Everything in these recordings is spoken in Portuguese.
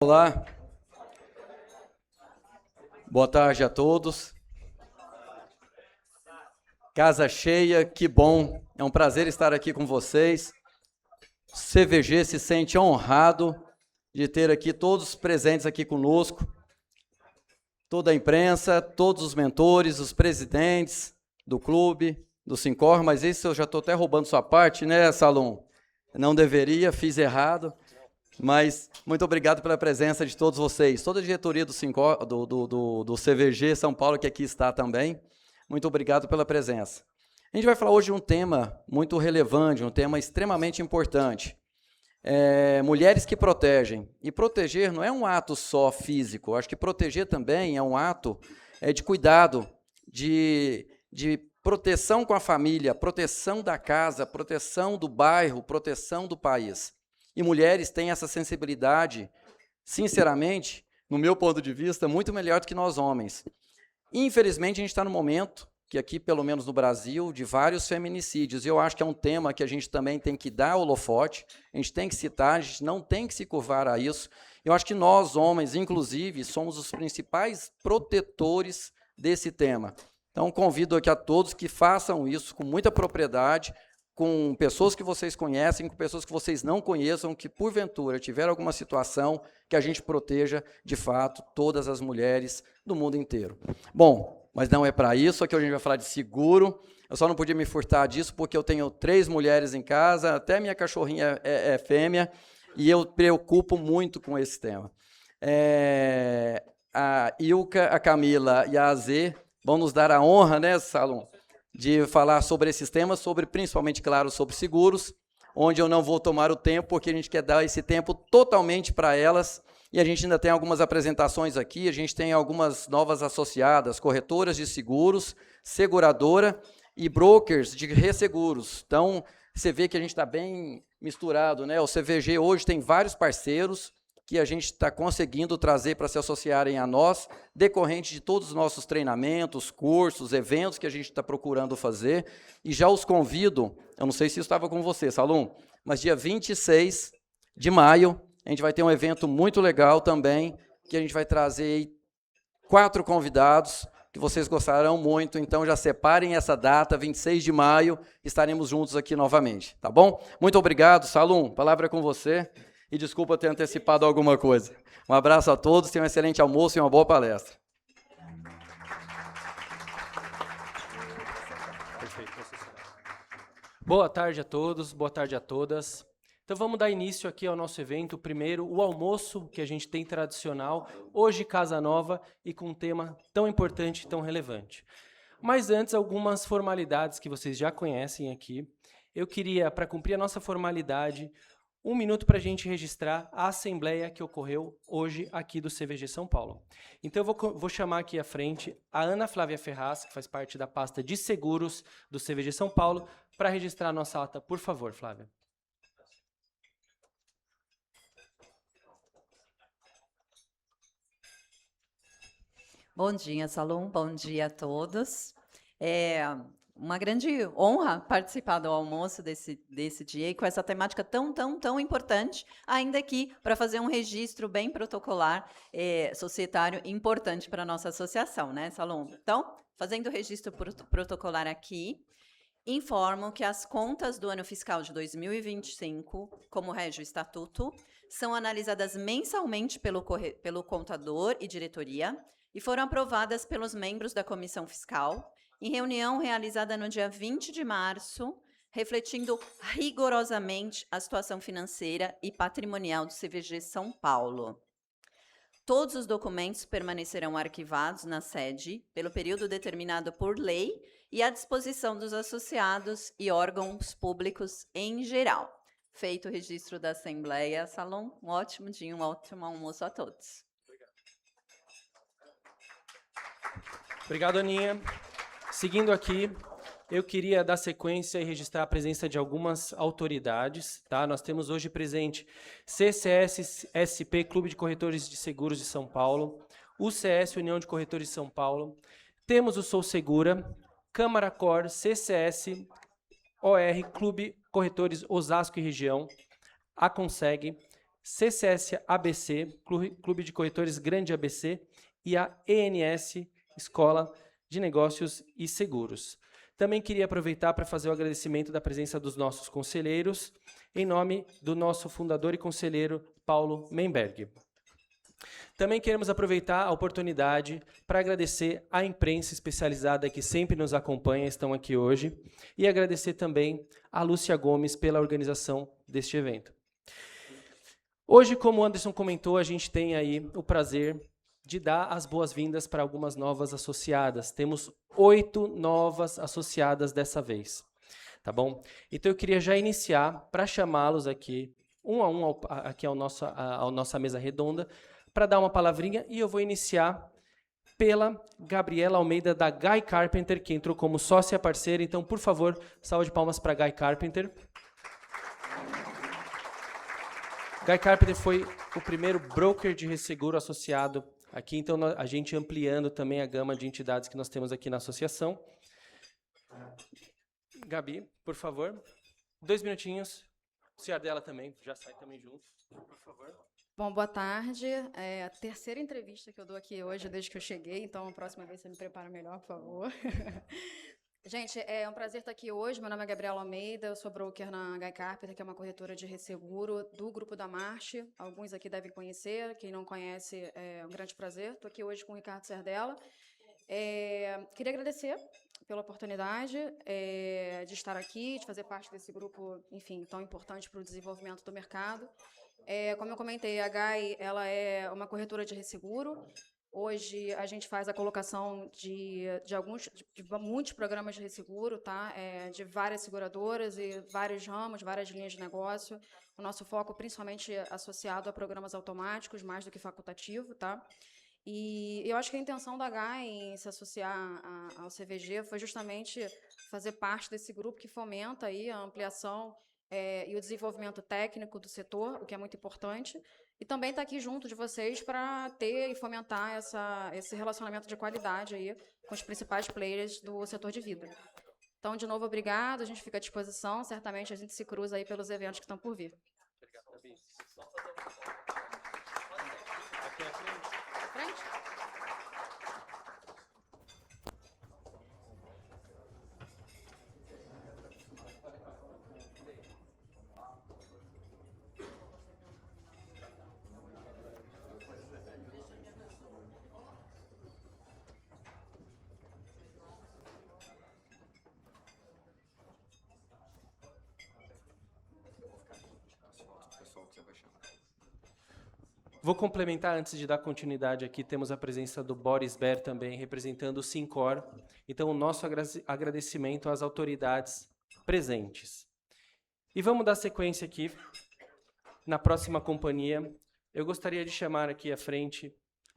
Olá, boa tarde a todos. Casa cheia, que bom, é um prazer estar aqui com vocês. CVG se sente honrado de ter aqui todos presentes aqui conosco, toda a imprensa, todos os mentores, os presidentes do clube, do Sincor, mas isso eu já estou até roubando sua parte, né, Salom? Não deveria, fiz errado. Mas muito obrigado pela presença de todos vocês, toda a diretoria do CVG São Paulo, que aqui está também. Muito obrigado pela presença. A gente vai falar hoje de um tema muito relevante, um tema extremamente importante. Mulheres que protegem. E proteger não é um ato só físico, acho que proteger também é um ato de cuidado, de proteção com a família, proteção da casa, proteção do bairro, proteção do país. E mulheres têm essa sensibilidade, sinceramente, no meu ponto de vista, muito melhor do que nós homens. Infelizmente, a gente está no momento, que aqui, pelo menos no Brasil, de vários feminicídios. E eu acho que é um tema que a gente também tem que dar holofote, a gente tem que citar, a gente não tem que se curvar a isso. Eu acho que nós, homens, inclusive, somos os principais protetores desse tema. Então, convido aqui a todos que façam isso com muita propriedade, com pessoas que vocês conhecem, com pessoas que vocês não conheçam, que porventura tiver alguma situação que a gente proteja, de fato, todas as mulheres do mundo inteiro. Bom, mas não é para isso, aqui a gente vai falar de seguro, eu só não podia me furtar disso porque eu tenho 3 mulheres em casa, até minha cachorrinha é fêmea, e eu preocupo muito com esse tema. A Ilka, a Camila e a Azê vão nos dar a honra, né, Salom, de falar sobre esses temas, principalmente, claro, sobre seguros, onde eu não vou tomar o tempo, porque a gente quer dar esse tempo totalmente para elas, e a gente ainda tem algumas apresentações aqui, a gente tem algumas novas associadas, corretoras de seguros, seguradora e brokers de resseguros. Então, você vê que a gente está bem misturado, né? O CVG hoje tem vários parceiros que a gente está conseguindo trazer para se associarem a nós, decorrente de todos os nossos treinamentos, cursos, eventos que a gente está procurando fazer, e já os convido, eu não sei se isso estava com você, Salom, mas dia 26 de maio, a gente vai ter um evento muito legal também, que a gente vai trazer 4 convidados, que vocês gostarão muito, então já separem essa data, 26 de maio, estaremos juntos aqui novamente, tá bom? Muito obrigado, Salom, palavra é com você. E desculpa ter antecipado alguma coisa. Um abraço a todos, tenham um excelente almoço e uma boa palestra. Boa tarde a todos, boa tarde a todas. Então vamos dar início aqui ao nosso evento. Primeiro, o almoço que a gente tem tradicional, hoje Casa Nova, e com um tema tão importante e tão relevante. Mas antes, algumas formalidades que vocês já conhecem aqui. Eu queria, para cumprir a nossa formalidade, 1 minuto para a gente registrar a assembleia que ocorreu hoje aqui do CVG São Paulo. Então, eu vou chamar aqui à frente a Ana Flávia Ferraz, que faz parte da pasta de seguros do CVG São Paulo, para registrar a nossa ata. Por favor, Flávia. Bom dia, Salom. Bom dia a todos. Uma grande honra participar do almoço desse dia e com essa temática tão importante, ainda aqui para fazer um registro bem protocolar, societário, importante para a nossa associação, né, Salom? Então, fazendo o registro protocolar aqui, informo que as contas do ano fiscal de 2025, como rege o estatuto, são analisadas mensalmente pelo contador e diretoria e foram aprovadas pelos membros da comissão fiscal, em reunião realizada no dia 20 de março, refletindo rigorosamente a situação financeira e patrimonial do CVG São Paulo. Todos os documentos permanecerão arquivados na sede pelo período determinado por lei e à disposição dos associados e órgãos públicos em geral. Feito o registro da Assembleia, Salom, um ótimo dia, um ótimo almoço a todos. Obrigado, Aninha. Seguindo aqui, eu queria dar sequência e registrar a presença de algumas autoridades. Tá? Nós temos hoje presente CCS-SP, Clube de Corretores de Seguros de São Paulo, UCS, União de Corretores de São Paulo, temos o Sou Segura, Câmara Cor, CCS, OR, Clube Corretores Osasco e Região, a Conseg, CCS ABC, Clube de Corretores Grande ABC, e a ENS, Escola de Negócios e Seguros. Também queria aproveitar para fazer o agradecimento da presença dos nossos conselheiros, em nome do nosso fundador e conselheiro Paulo Menberg. Também queremos aproveitar a oportunidade para agradecer à imprensa especializada que sempre nos acompanha, estão aqui hoje, e agradecer também a Lúcia Gomes pela organização deste evento. Hoje, como o Anderson comentou, a gente tem aí o prazer de dar as boas-vindas para algumas novas associadas. Temos 8 novas associadas dessa vez, tá bom? Então eu queria já iniciar para chamá-los aqui, um a um, aqui à nossa mesa redonda, para dar uma palavrinha, e eu vou iniciar pela Gabriela Almeida, da Guy Carpenter, que entrou como sócia parceira. Então, por favor, salva de palmas para Guy Carpenter. Guy Carpenter foi o primeiro broker de resseguro associado aqui, então a gente ampliando também a gama de entidades que nós temos aqui na associação. Gabi, por favor, 2 minutinhos. O senhor dela também, já sai também junto, por favor. Bom, boa tarde. É a terceira entrevista que eu dou aqui hoje, desde que eu cheguei, então a próxima vez você me prepara melhor, por favor. Gente, é um prazer estar aqui hoje. Meu nome é Gabriela Almeida, eu sou broker na Guy Carpenter, que é uma corretora de resseguro do Grupo da Marche. Alguns aqui devem conhecer, quem não conhece, é um grande prazer. Estou aqui hoje com o Ricardo Serdella. Queria agradecer pela oportunidade de estar aqui, de fazer parte desse grupo, enfim, tão importante para o desenvolvimento do mercado. Como eu comentei, a Guy, ela é uma corretora de resseguro. Hoje a gente faz a colocação de muitos programas de resseguro, tá? De várias seguradoras e vários ramos, várias linhas de negócio. O nosso foco principalmente associado a programas automáticos, mais do que facultativo, tá? E eu acho que a intenção da Guy em se associar ao CVG foi justamente fazer parte desse grupo que fomenta aí a ampliação e o desenvolvimento técnico do setor, o que é muito importante, e também estar aqui junto de vocês para ter e fomentar esse relacionamento de qualidade aí com os principais players do setor de vida. Então, de novo, obrigado, a gente fica à disposição, certamente a gente se cruza aí pelos eventos que estão por vir. Obrigado, Gabi. Aqui à frente. À frente? Vou complementar, antes de dar continuidade aqui, temos a presença do Boris Ber também, representando o Sincor. Então, o nosso agradecimento às autoridades presentes. E vamos dar sequência aqui, na próxima companhia. Eu gostaria de chamar aqui à frente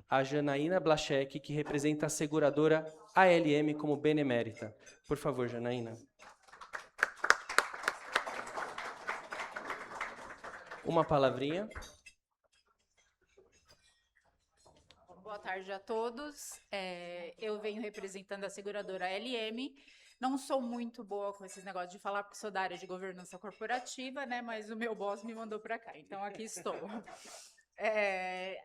a Janaína Blachek, que representa a seguradora ALM como benemérita. Por favor, Janaína. Uma palavrinha. Boa tarde a todos. Eu venho representando a seguradora LM. Não sou muito boa com esses negócios de falar, porque sou da área de governança corporativa, né? Mas o meu boss me mandou para cá, então aqui estou.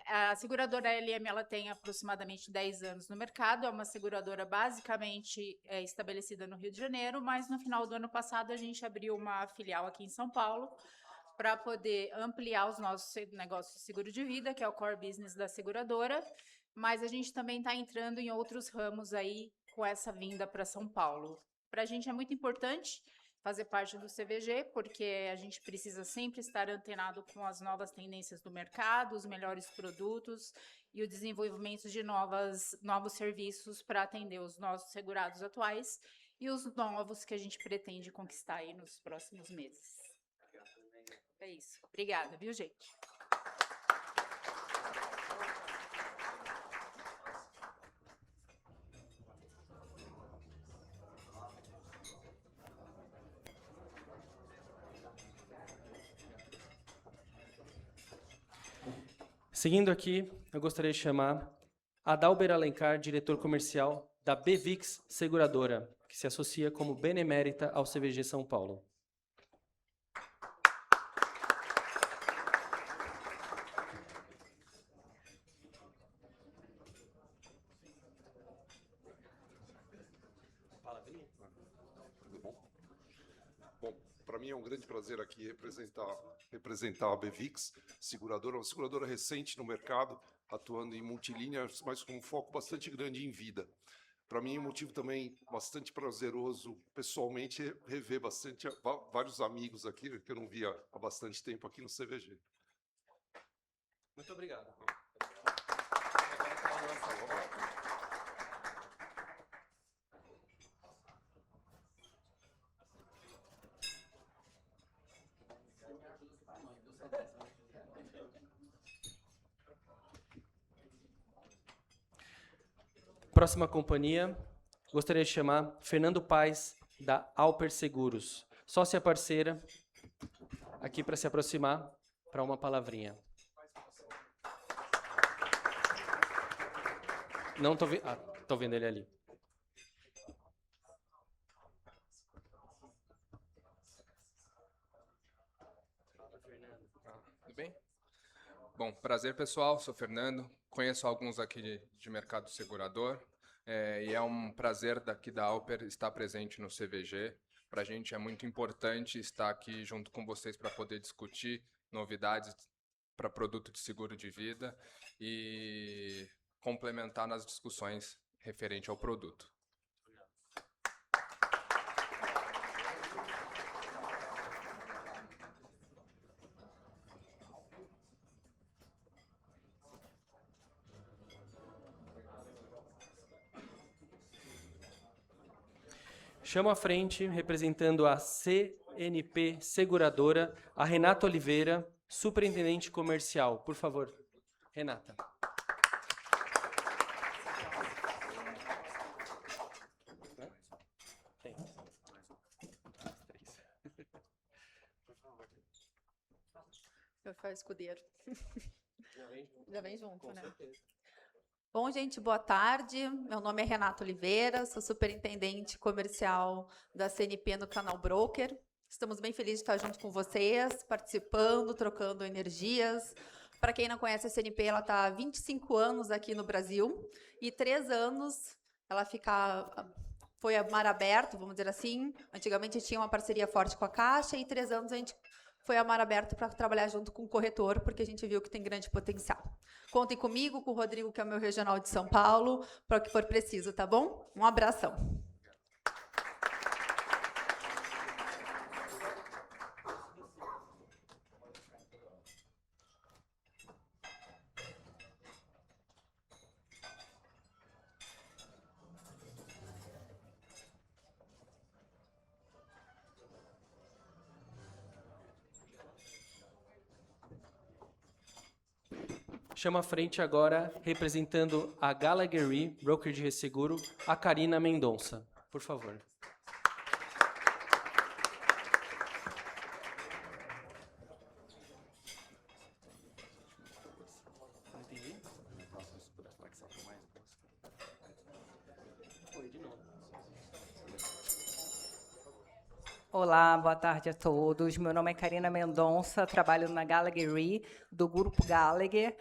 A seguradora LM ela tem aproximadamente 10 anos no mercado. É uma seguradora basicamente estabelecida no Rio de Janeiro, mas no final do ano passado a gente abriu uma filial aqui em São Paulo para poder ampliar os nossos negócios de seguro de vida, que é o core business da seguradora, mas a gente também está entrando em outros ramos aí com essa vinda para São Paulo. Para a gente é muito importante fazer parte do CVG, porque a gente precisa sempre estar antenado com as novas tendências do mercado, os melhores produtos e o desenvolvimento de novos serviços para atender os nossos segurados atuais e os novos que a gente pretende conquistar aí nos próximos meses. É isso. Obrigada, viu, gente? Seguindo aqui, eu gostaria de chamar Adalber Alencar, diretor comercial da BVIX Seguradora, que se associa como benemérita ao CVG São Paulo. Para mim é um grande prazer aqui representar a Bevix, uma seguradora recente no mercado, atuando em multilíneas, mas com um foco bastante grande em vida. Para mim, é um motivo também bastante prazeroso, pessoalmente, rever vários amigos aqui, que eu não via há bastante tempo aqui no CVG. Muito obrigado. Próxima companhia, gostaria de chamar Fernando Paes, da Alper Seguros, sócia parceira, aqui para se aproximar para uma palavrinha. Não estou vendo. Ah, estou vendo ele ali. Tudo bem? Bom, prazer pessoal, sou Fernando, conheço alguns aqui de mercado segurador e é um prazer daqui da Alper estar presente no CVG. Para a gente é muito importante estar aqui junto com vocês para poder discutir novidades para produto de seguro de vida e complementar nas discussões referente ao produto. Chamo à frente, representando a CNP Seguradora, a Renata Oliveira, superintendente comercial. Por favor, Renata. Vai ficar escudeiro. Já vem junto, né? Bom, gente, boa tarde. Meu nome é Renata Oliveira, sou superintendente comercial da CNP no Canal Broker. Estamos bem felizes de estar junto com vocês, participando, trocando energias. Para quem não conhece a CNP, ela está há 25 anos aqui no Brasil e 3 anos ela foi a mar aberto, vamos dizer assim. Antigamente tinha uma parceria forte com a Caixa e 3 anos a gente foi a mar aberto para trabalhar junto com o corretor, porque a gente viu que tem grande potencial. Contem comigo, com o Rodrigo, que é o meu regional de São Paulo, para o que for preciso, tá bom? Um abração. Chamo à frente agora, representando a Gallagher Re, broker de resseguro, a Karina Mendonça. Por favor. Olá, boa tarde a todos. Meu nome é Karina Mendonça, trabalho na Gallagher Re, do Grupo Gallagher,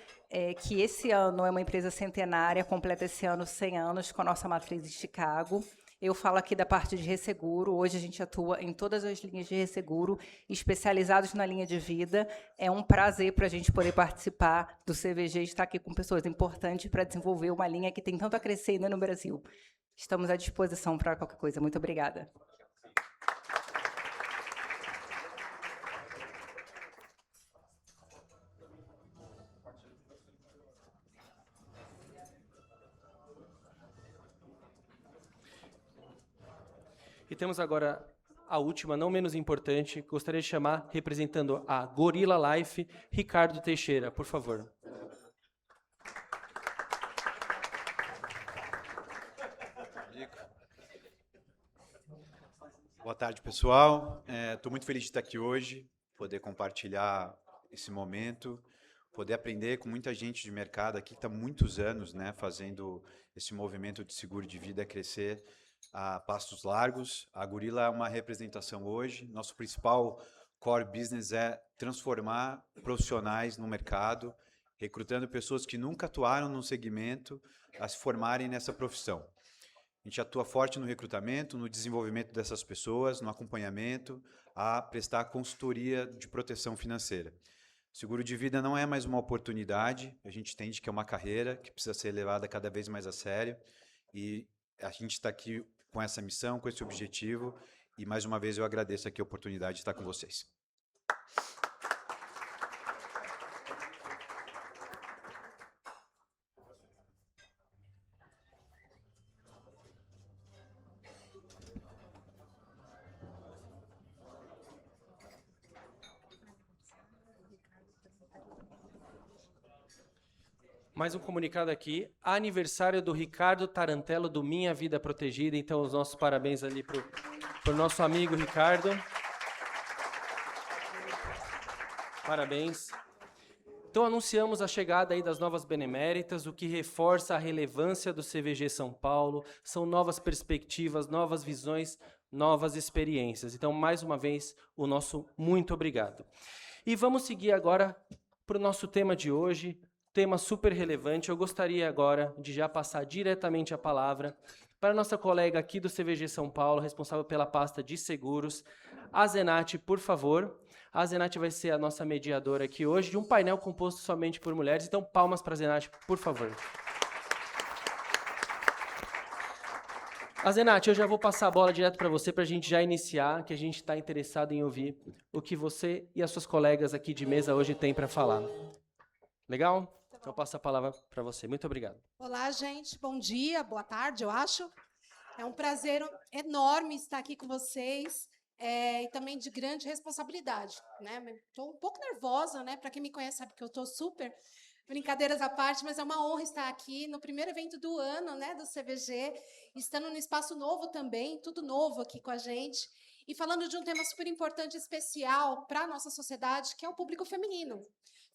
que esse ano é uma empresa centenária, completa esse ano 100 anos com a nossa matriz em Chicago. Eu falo aqui da parte de resseguro. Hoje a gente atua em todas as linhas de resseguro, especializados na linha de vida. É um prazer para a gente poder participar do CVG e estar aqui com pessoas importantes para desenvolver uma linha que tem tanto a crescer ainda no Brasil. Estamos à disposição para qualquer coisa. Muito obrigada. E temos agora a última, não menos importante, gostaria de chamar, representando a Gorilla Life, Ricardo Teixeira, por favor. Boa tarde, pessoal. Estou muito feliz de estar aqui hoje, poder compartilhar esse momento, poder aprender com muita gente de mercado aqui que está há muitos anos, né, fazendo esse movimento de seguro de vida crescer a passos largos. A Gorilla é uma representação hoje. Nosso principal core business é transformar profissionais no mercado, recrutando pessoas que nunca atuaram no segmento a se formarem nessa profissão. A gente atua forte no recrutamento, no desenvolvimento dessas pessoas, no acompanhamento, a prestar consultoria de proteção financeira. Seguro de vida não é mais uma oportunidade, a gente entende que é uma carreira que precisa ser levada cada vez mais a sério, e a gente está aqui com essa missão, com esse objetivo, e mais uma vez eu agradeço aqui a oportunidade de estar com vocês. Mais um comunicado aqui. Aniversário do Ricardo Tarantello, do Minha Vida Protegida. Então, os nossos parabéns ali para o nosso amigo Ricardo. Parabéns. Então, anunciamos a chegada aí das novas beneméritas, o que reforça a relevância do CVG São Paulo. São novas perspectivas, novas visões, novas experiências. Então, mais uma vez, o nosso muito obrigado. E vamos seguir agora para o nosso tema de hoje, tema super relevante. Eu gostaria agora de já passar diretamente a palavra para a nossa colega aqui do CVG São Paulo, responsável pela pasta de seguros, a Zenate, por favor. A Zenate vai ser a nossa mediadora aqui hoje, de um painel composto somente por mulheres. Então, palmas para a Zenate, por favor. A Zenate, eu já vou passar a bola direto para você, para a gente já iniciar, que a gente está interessado em ouvir o que você e as suas colegas aqui de mesa hoje têm para falar. Legal? Então, eu passo a palavra para você. Muito obrigado. Olá, gente. Bom dia, boa tarde, eu acho. É um prazer enorme estar aqui com vocês e também de grande responsabilidade, né? Estou um pouco nervosa, né? Para quem me conhece sabe que eu estou super, brincadeiras à parte, mas é uma honra estar aqui no primeiro evento do ano, né? Do CVG, estando num espaço novo também, tudo novo aqui com a gente. E falando de um tema super importante e especial para a nossa sociedade, que é o público feminino.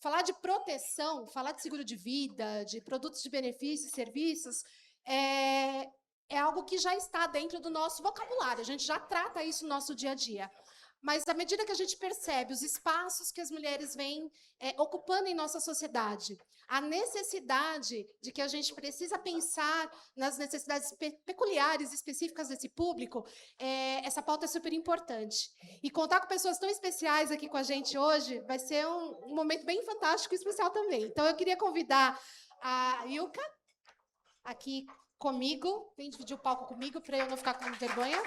Falar de proteção, falar de seguro de vida, de produtos de benefícios e serviços, é algo que já está dentro do nosso vocabulário, a gente já trata isso no nosso dia a dia. Mas, à medida que a gente percebe os espaços que as mulheres vêm ocupando em nossa sociedade, a necessidade de que a gente precisa pensar nas necessidades peculiares, específicas desse público, essa pauta é super importante. E contar com pessoas tão especiais aqui com a gente hoje vai ser um momento bem fantástico e especial também. Então, eu queria convidar a Ilka aqui comigo, vem dividir o palco comigo para eu não ficar com vergonha.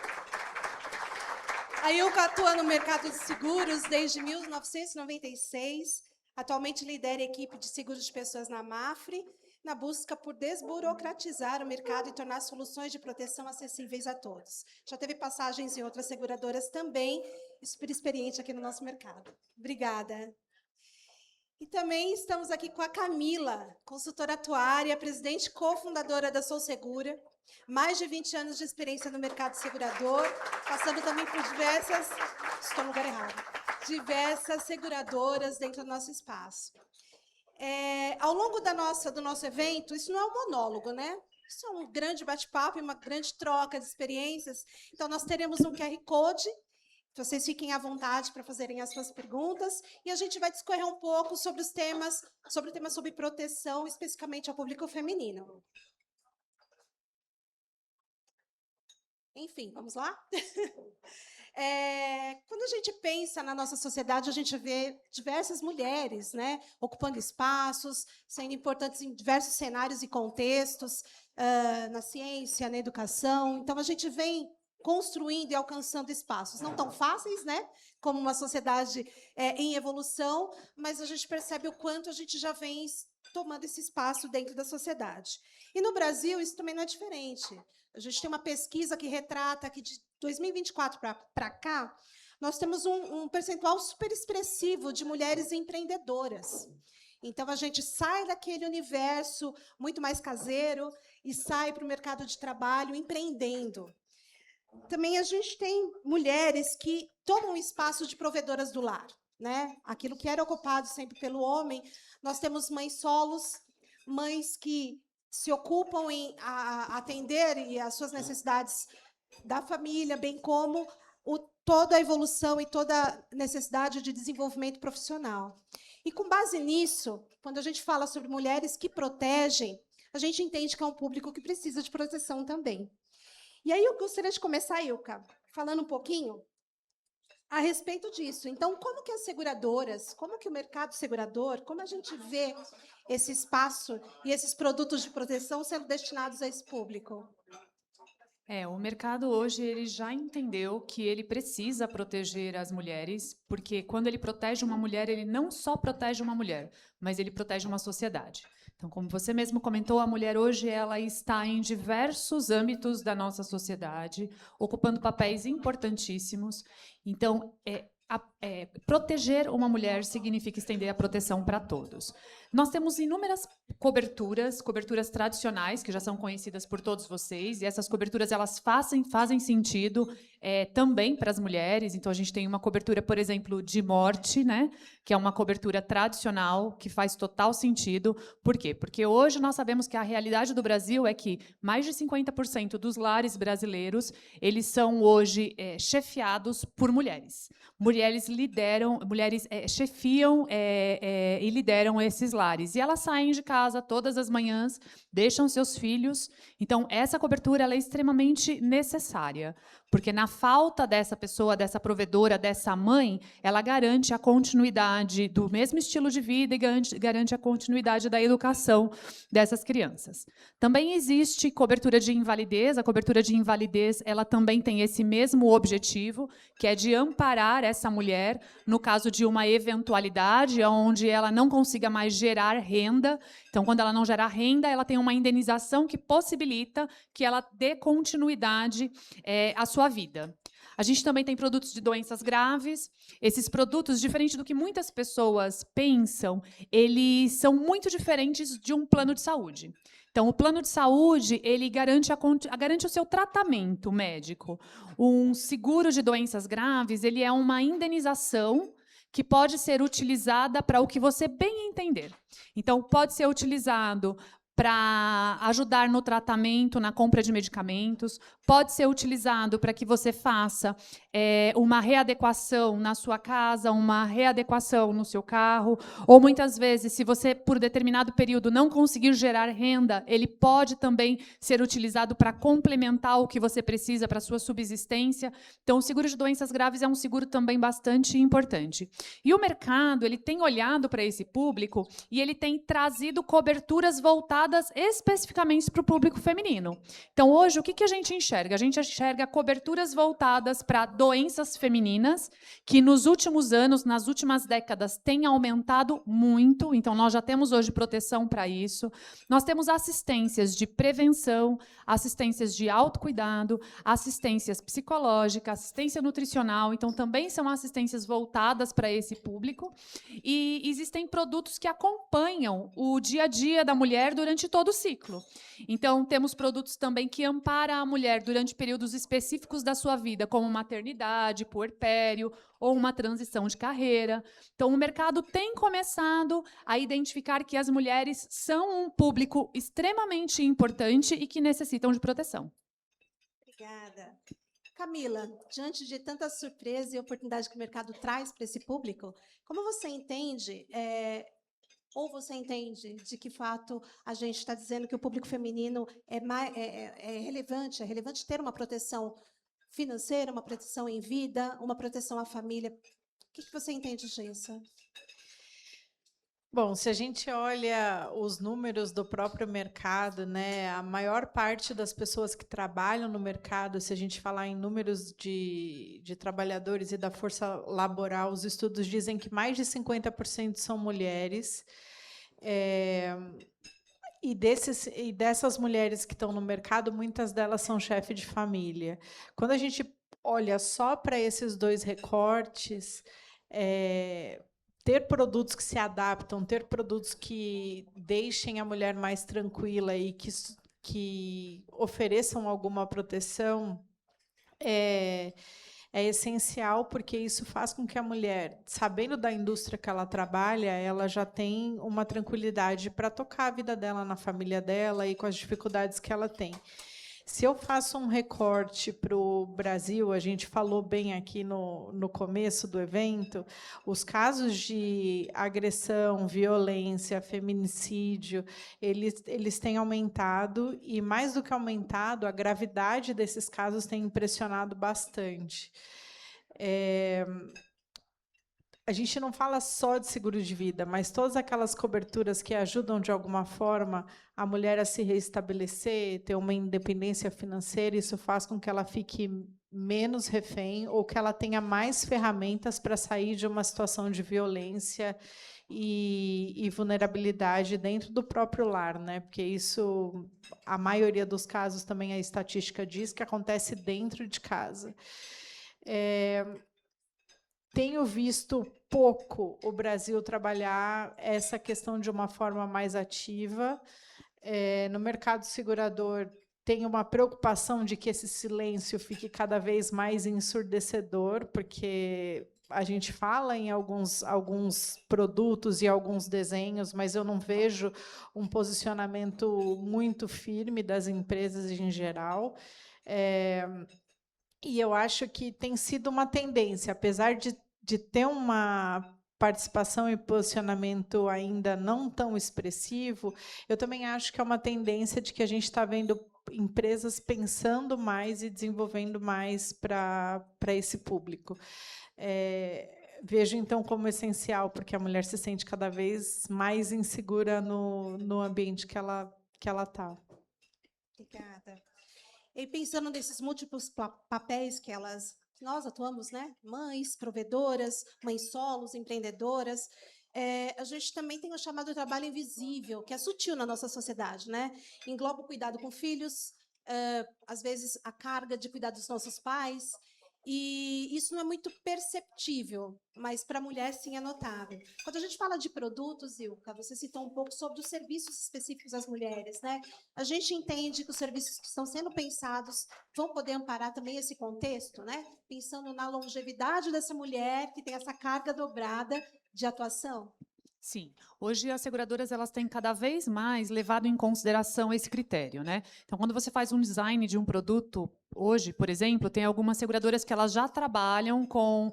A Ilka atua no mercado de seguros desde 1996. Atualmente lidera a equipe de seguros de pessoas na Mafre, na busca por desburocratizar o mercado e tornar soluções de proteção acessíveis a todos. Já teve passagens em outras seguradoras também, e super experiente aqui no nosso mercado. Obrigada. E também estamos aqui com a Camila, consultora atuária, presidente e cofundadora da Sou Segura, mais de 20 anos de experiência no mercado segurador, passando também por diversas seguradoras dentro do nosso espaço. Ao longo do nosso evento, isso não é um monólogo, né? Isso é um grande bate-papo e uma grande troca de experiências. Então, nós teremos um QR Code. Vocês fiquem à vontade para fazerem as suas perguntas e a gente vai discorrer um pouco sobre o tema sobre proteção, especificamente ao público feminino. Enfim, vamos lá? Quando a gente pensa na nossa sociedade, a gente vê diversas mulheres, né, ocupando espaços, sendo importantes em diversos cenários e contextos, na ciência, na educação. Então, a gente vem construindo e alcançando espaços não tão fáceis, né, como uma sociedade em evolução, mas a gente percebe o quanto a gente já vem tomando esse espaço dentro da sociedade. E no Brasil, isso também não é diferente. A gente tem uma pesquisa que retrata que de 2024 para cá, nós temos um percentual super expressivo de mulheres empreendedoras. Então, a gente sai daquele universo muito mais caseiro e sai para o mercado de trabalho empreendendo. Também a gente tem mulheres que tomam o espaço de provedoras do lar, né? Aquilo que era ocupado sempre pelo homem. Nós temos mães solos, mães que se ocupam em atender as suas necessidades da família, bem como toda a evolução e toda a necessidade de desenvolvimento profissional. E, com base nisso, quando a gente fala sobre mulheres que protegem, a gente entende que é um público que precisa de proteção também. E aí eu gostaria de começar, Ilka, falando um pouquinho a respeito disso. Então, como que as seguradoras, como que o mercado segurador, como a gente vê esse espaço e esses produtos de proteção sendo destinados a esse público? O mercado hoje ele já entendeu que ele precisa proteger as mulheres, porque quando ele protege uma mulher, ele não só protege uma mulher, mas ele protege uma sociedade. Então, como você mesmo comentou, a mulher hoje ela está em diversos âmbitos da nossa sociedade, ocupando papéis importantíssimos. Então, proteger uma mulher significa estender a proteção para todos. Nós temos inúmeras coberturas tradicionais, que já são conhecidas por todos vocês, e essas coberturas elas fazem sentido também para as mulheres. Então, a gente tem uma cobertura, por exemplo, de morte, né, que é uma cobertura tradicional, que faz total sentido. Por quê? Porque hoje nós sabemos que a realidade do Brasil é que mais de 50% dos lares brasileiros eles são hoje chefiados por mulheres. Mulheres chefiam e lideram esses lares. E elas saem de casa todas as manhãs, deixam seus filhos. Então, essa cobertura ela é extremamente necessária, porque na falta dessa pessoa, dessa provedora, dessa mãe, ela garante a continuidade do mesmo estilo de vida e garante a continuidade da educação dessas crianças. Também existe cobertura de invalidez. A cobertura de invalidez ela também tem esse mesmo objetivo, que é de amparar essa mulher no caso de uma eventualidade onde ela não consiga mais gerar renda. Então, quando ela não gerar renda, ela tem uma indenização que possibilita que ela dê continuidade à sua vida. A gente também tem produtos de doenças graves. Esses produtos, diferente do que muitas pessoas pensam, eles são muito diferentes de um plano de saúde. Então, o plano de saúde ele garante o seu tratamento médico. Um seguro de doenças graves ele é uma indenização que pode ser utilizada para o que você bem entender. Então, pode ser utilizado para ajudar no tratamento, na compra de medicamentos, pode ser utilizado para que você faça uma readequação na sua casa, uma readequação no seu carro, ou muitas vezes, se você, por determinado período, não conseguir gerar renda, ele pode também ser utilizado para complementar o que você precisa para a sua subsistência. Então, o seguro de doenças graves é um seguro também bastante importante. E o mercado ele tem olhado para esse público e ele tem trazido coberturas voltadas especificamente para o público feminino. Então, hoje, o que a gente enxerga? A gente enxerga coberturas voltadas para doenças femininas, que nos últimos anos, nas últimas décadas, têm aumentado muito. Então, nós já temos hoje proteção para isso. Nós temos assistências de prevenção, assistências de autocuidado, assistências psicológicas, assistência nutricional. Então, também são assistências voltadas para esse público. E existem produtos que acompanham o dia a dia da mulher durante todo o ciclo. Então, temos produtos também que amparam a mulher durante períodos específicos da sua vida, como maternidade, puerpério ou uma transição de carreira. Então, o mercado tem começado a identificar que as mulheres são um público extremamente importante e que necessitam de proteção. Obrigada. Camila, diante de tanta surpresa e oportunidade que o mercado traz para esse público, como você entende ou você entende de que fato a gente está dizendo que o público feminino é relevante ter uma proteção financeira, uma proteção em vida, uma proteção à família? O que você entende disso? Bom, se a gente olha os números do próprio mercado, né, a maior parte das pessoas que trabalham no mercado, se a gente falar em números de trabalhadores e da força laboral, os estudos dizem que mais de 50% são mulheres. E dessas mulheres que estão no mercado, muitas delas são chefe de família. Quando a gente olha só para esses dois recortes, ter produtos que se adaptam, ter produtos que deixem a mulher mais tranquila e que ofereçam alguma proteção é essencial, porque isso faz com que a mulher, sabendo da indústria que ela trabalha, ela já tem uma tranquilidade para tocar a vida dela na família dela e com as dificuldades que ela tem. Se eu faço um recorte para o Brasil, a gente falou bem aqui no começo do evento, os casos de agressão, violência, feminicídio, eles têm aumentado, e mais do que aumentado, a gravidade desses casos tem impressionado bastante. A gente não fala só de seguro de vida, mas todas aquelas coberturas que ajudam, de alguma forma, a mulher a se reestabelecer, ter uma independência financeira, isso faz com que ela fique menos refém ou que ela tenha mais ferramentas para sair de uma situação de violência e vulnerabilidade dentro do próprio lar, né? Porque isso, a maioria dos casos, também a estatística diz que acontece dentro de casa. Tenho visto pouco o Brasil trabalhar essa questão de uma forma mais ativa. No mercado segurador, tem uma preocupação de que esse silêncio fique cada vez mais ensurdecedor, porque a gente fala em alguns produtos e alguns desenhos, mas eu não vejo um posicionamento muito firme das empresas em geral. E eu acho que tem sido uma tendência, apesar de ter uma participação e posicionamento ainda não tão expressivo, eu também acho que é uma tendência de que a gente está vendo empresas pensando mais e desenvolvendo mais para esse público. Vejo, então, como essencial, porque a mulher se sente cada vez mais insegura no ambiente que ela está. Obrigada. E pensando nesses múltiplos papéis que nós atuamos, né? Mães, provedoras, mães solos, empreendedoras, a gente também tem o chamado trabalho invisível, que é sutil na nossa sociedade, né? Engloba o cuidado com filhos, às vezes a carga de cuidar dos nossos pais, e isso não é muito perceptível, mas para a mulher sim é notável. Quando a gente fala de produtos, Ilka, você citou um pouco sobre os serviços específicos às mulheres, né? A gente entende que os serviços que estão sendo pensados vão poder amparar também esse contexto, né? Pensando na longevidade dessa mulher que tem essa carga dobrada de atuação. Sim, hoje as seguradoras elas têm cada vez mais levado em consideração esse critério, né? Então, quando você faz um design de um produto, hoje, por exemplo, tem algumas seguradoras que elas já trabalham com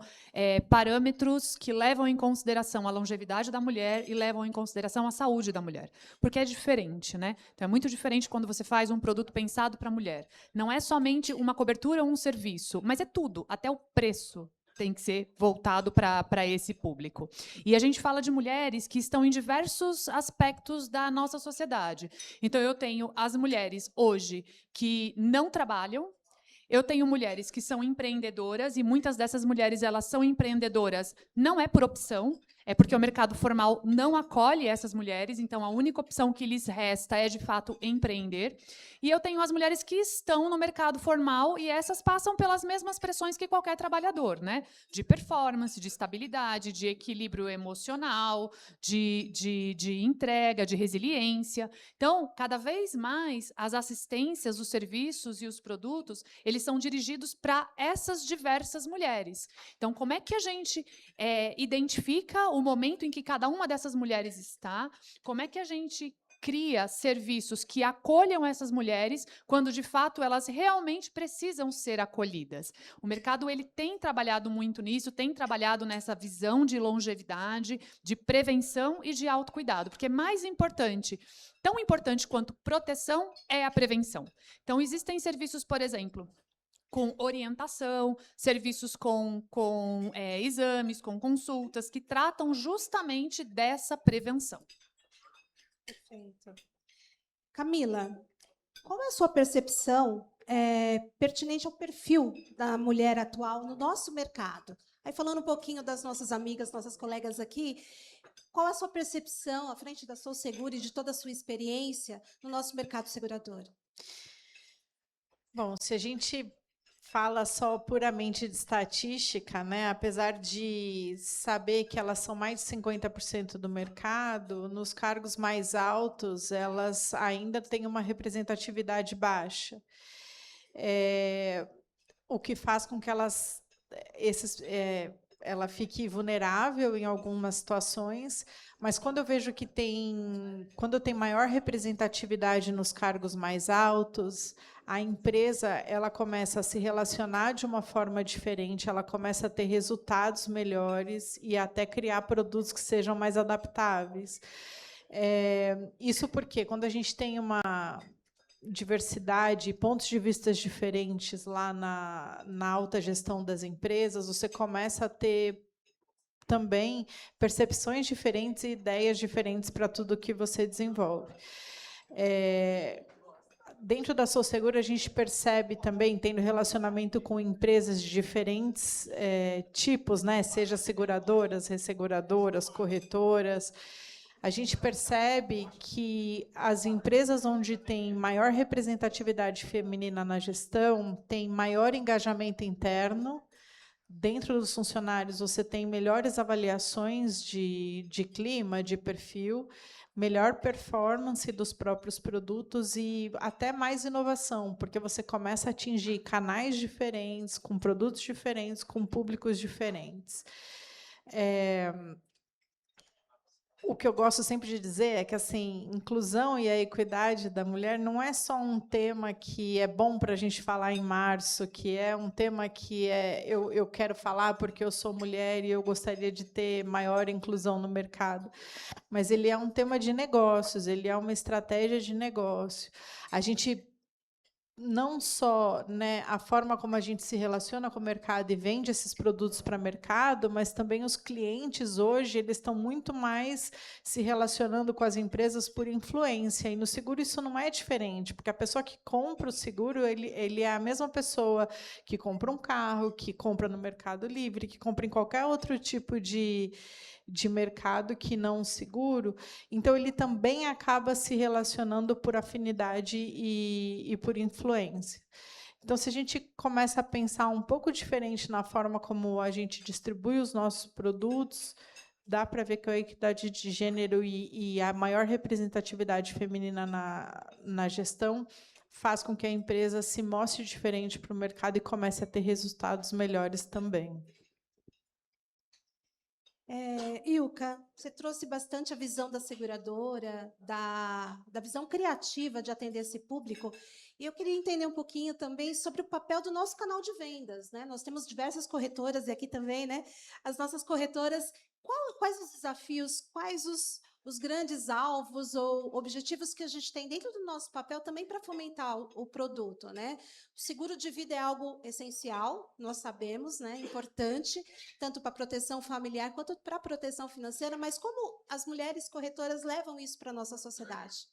parâmetros que levam em consideração a longevidade da mulher e levam em consideração a saúde da mulher, porque é diferente, né? Então, é muito diferente quando você faz um produto pensado para a mulher. Não é somente uma cobertura ou um serviço, mas é tudo, até o preço tem que ser voltado para esse público. E a gente fala de mulheres que estão em diversos aspectos da nossa sociedade. Então, eu tenho as mulheres hoje que não trabalham, eu tenho mulheres que são empreendedoras, e muitas dessas mulheres elas são empreendedoras não é por opção, é porque o mercado formal não acolhe essas mulheres, então a única opção que lhes resta é, de fato, empreender. E eu tenho as mulheres que estão no mercado formal, e essas passam pelas mesmas pressões que qualquer trabalhador, né? De performance, de estabilidade, de equilíbrio emocional, de entrega, de resiliência. Então, cada vez mais, as assistências, os serviços e os produtos, eles são dirigidos para essas diversas mulheres. Então, como é que a gente identifica o momento em que cada uma dessas mulheres está? Como é que a gente cria serviços que acolham essas mulheres quando, de fato, elas realmente precisam ser acolhidas? O mercado ele tem trabalhado muito nisso, tem trabalhado nessa visão de longevidade, de prevenção e de autocuidado, porque é mais importante, tão importante quanto proteção, é a prevenção. Então, existem serviços, por exemplo, com orientação, serviços com exames, com consultas, que tratam justamente dessa prevenção. Perfeito. Camila, qual é a sua percepção pertinente ao perfil da mulher atual no nosso mercado? Aí, falando um pouquinho das nossas amigas, nossas colegas aqui, qual é a sua percepção, à frente da Sou Seguro e de toda a sua experiência no nosso mercado segurador? Bom, se a gente fala só puramente de estatística, né? Apesar de saber que elas são mais de 50% do mercado, nos cargos mais altos, elas ainda têm uma representatividade baixa. O que faz com que ela fique vulnerável em algumas situações, mas quando eu vejo que quando tem maior representatividade nos cargos mais altos, a empresa ela começa a se relacionar de uma forma diferente, ela começa a ter resultados melhores e até criar produtos que sejam mais adaptáveis. Isso porque quando a gente tem uma diversidade, pontos de vista diferentes lá na alta gestão das empresas, você começa a ter também percepções diferentes e ideias diferentes para tudo que você desenvolve. Dentro da Sosseguro, a gente percebe também, tendo relacionamento com empresas de diferentes tipos, né? Seja seguradoras, resseguradoras, corretoras, a gente percebe que as empresas onde tem maior representatividade feminina na gestão têm maior engajamento interno. Dentro dos funcionários, você tem melhores avaliações de clima, de perfil, melhor performance dos próprios produtos e até mais inovação, porque você começa a atingir canais diferentes, com produtos diferentes, com públicos diferentes. O que eu gosto sempre de dizer é que assim, inclusão e a equidade da mulher não é só um tema que é bom para a gente falar em março, que é um tema que eu quero falar porque eu sou mulher e eu gostaria de ter maior inclusão no mercado, mas ele é um tema de negócios, ele é uma estratégia de negócio. A gente não só, né, a forma como a gente se relaciona com o mercado e vende esses produtos para o mercado, mas também os clientes hoje eles estão muito mais se relacionando com as empresas por influência. E no seguro isso não é diferente, porque a pessoa que compra o seguro, ele é a mesma pessoa que compra um carro, que compra no Mercado Livre, que compra em qualquer outro tipo de mercado que não seguro, então ele também acaba se relacionando por afinidade e por influência. Então, se a gente começa a pensar um pouco diferente na forma como a gente distribui os nossos produtos, dá para ver que a equidade de gênero e a maior representatividade feminina na gestão faz com que a empresa se mostre diferente para o mercado e comece a ter resultados melhores também. Ilka, você trouxe bastante a visão da seguradora, da visão criativa de atender esse público, e eu queria entender um pouquinho também sobre o papel do nosso canal de vendas, né? Nós temos diversas corretoras, e aqui também, né? As nossas corretoras, quais os desafios, quais os grandes alvos ou objetivos que a gente tem dentro do nosso papel também para fomentar o produto, né? O seguro de vida é algo essencial, nós sabemos, né? Importante, tanto para a proteção familiar quanto para a proteção financeira, mas como as mulheres corretoras levam isso para a nossa sociedade?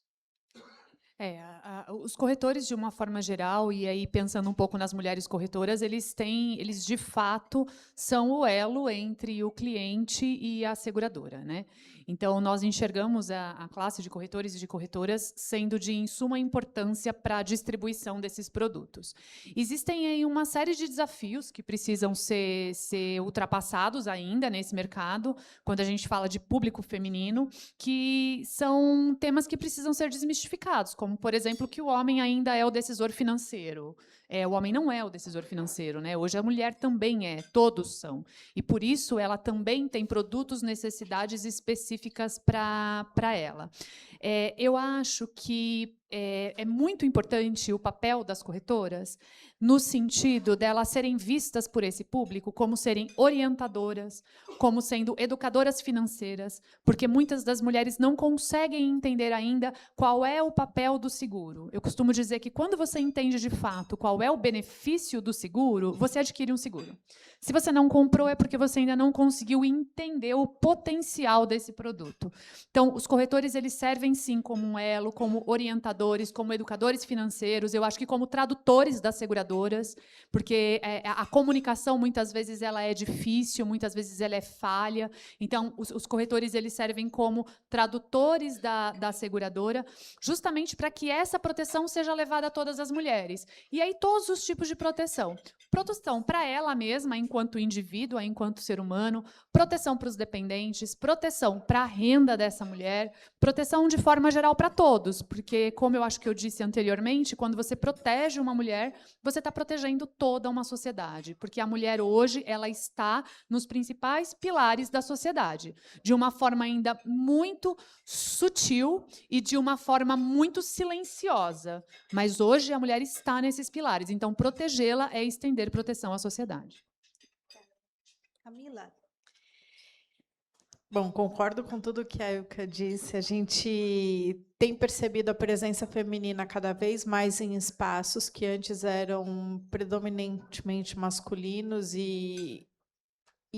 Os corretores, de uma forma geral, e aí pensando um pouco nas mulheres corretoras, eles de fato são o elo entre o cliente e a seguradora, né? Então, nós enxergamos a classe de corretores e de corretoras sendo de suma importância para a distribuição desses produtos. Existem aí uma série de desafios que precisam ser ultrapassados ainda nesse mercado, quando a gente fala de público feminino, que são temas que precisam ser desmistificados, como, por exemplo, que o homem ainda é o decisor financeiro. O homem não é o decisor financeiro, né? Hoje a mulher também é, todos são. E, por isso, ela também tem produtos, necessidades específicas para ela. Eu acho que é muito importante o papel das corretoras no sentido delas serem vistas por esse público como serem orientadoras, como sendo educadoras financeiras, porque muitas das mulheres não conseguem entender ainda qual é o papel do seguro. Eu costumo dizer que quando você entende de fato qual é o benefício do seguro, você adquire um seguro. Se você não comprou, é porque você ainda não conseguiu entender o potencial desse produto. Então, os corretores eles servem sim como um elo, como orientadores, como educadores financeiros, eu acho que como tradutores das seguradoras, porque a comunicação muitas vezes ela é difícil, muitas vezes ela é falha. Então, os corretores eles servem como tradutores da seguradora, justamente para que essa proteção seja levada a todas as mulheres. E aí todos os tipos de proteção. Proteção para ela mesma, enquanto indivíduo, enquanto ser humano, proteção para os dependentes, proteção para a renda dessa mulher, proteção de forma geral para todos, porque, como eu acho que eu disse anteriormente, quando você protege uma mulher, você está protegendo toda uma sociedade, porque a mulher hoje ela está nos principais pilares da sociedade, de uma forma ainda muito sutil e de uma forma muito silenciosa. Mas hoje a mulher está nesses pilares, então protegê-la é estender proteção à sociedade. Camila. Bom, concordo com tudo que a Ilka disse. A gente tem percebido a presença feminina cada vez mais em espaços que antes eram predominantemente masculinos e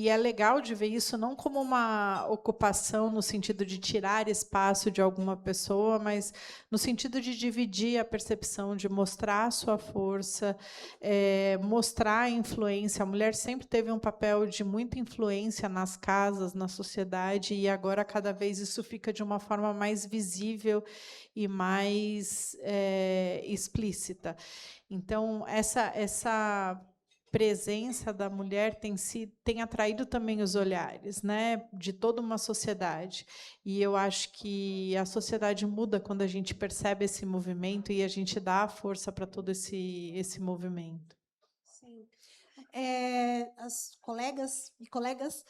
é legal de ver isso não como uma ocupação no sentido de tirar espaço de alguma pessoa, mas no sentido de dividir a percepção, de mostrar a sua força, mostrar a influência. A mulher sempre teve um papel de muita influência nas casas, na sociedade, e agora cada vez isso fica de uma forma mais visível e mais explícita. Então, essa presença da mulher tem atraído também os olhares, né, de toda uma sociedade. E eu acho que a sociedade muda quando a gente percebe esse movimento e a gente dá força para todo esse movimento. Sim. As colegas e colegas,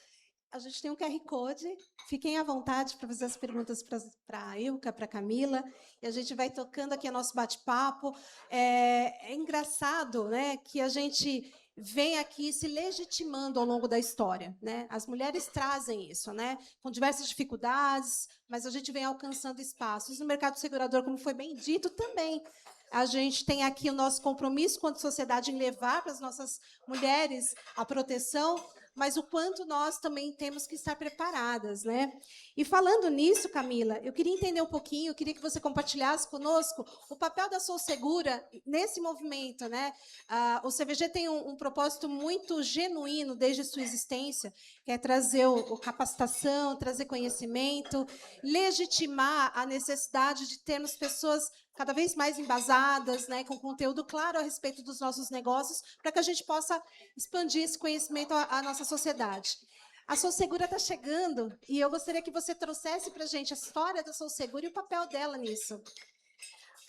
a gente tem um QR Code. Fiquem à vontade para fazer as perguntas para a Ilka, para a Camila, e a gente vai tocando aqui o nosso bate-papo. É engraçado, né, que a gente vem aqui se legitimando ao longo da história, né? As mulheres trazem isso, né? Com diversas dificuldades, mas a gente vem alcançando espaços. No mercado segurador, como foi bem dito, também. A gente tem aqui o nosso compromisso quanto sociedade em levar para as nossas mulheres a proteção, mas o quanto nós também temos que estar preparadas, né? E falando nisso, Camila, eu queria entender um pouquinho, eu queria que você compartilhasse conosco o papel da Sou Segura nesse movimento, né? O CVG tem um propósito muito genuíno desde sua existência, que é trazer capacitação, trazer conhecimento, legitimar a necessidade de termos pessoas cada vez mais embasadas, né, com conteúdo claro a respeito dos nossos negócios, para que a gente possa expandir esse conhecimento à nossa sociedade. A Sou Segura está chegando e eu gostaria que você trouxesse para a gente a história da Sou Segura e o papel dela nisso.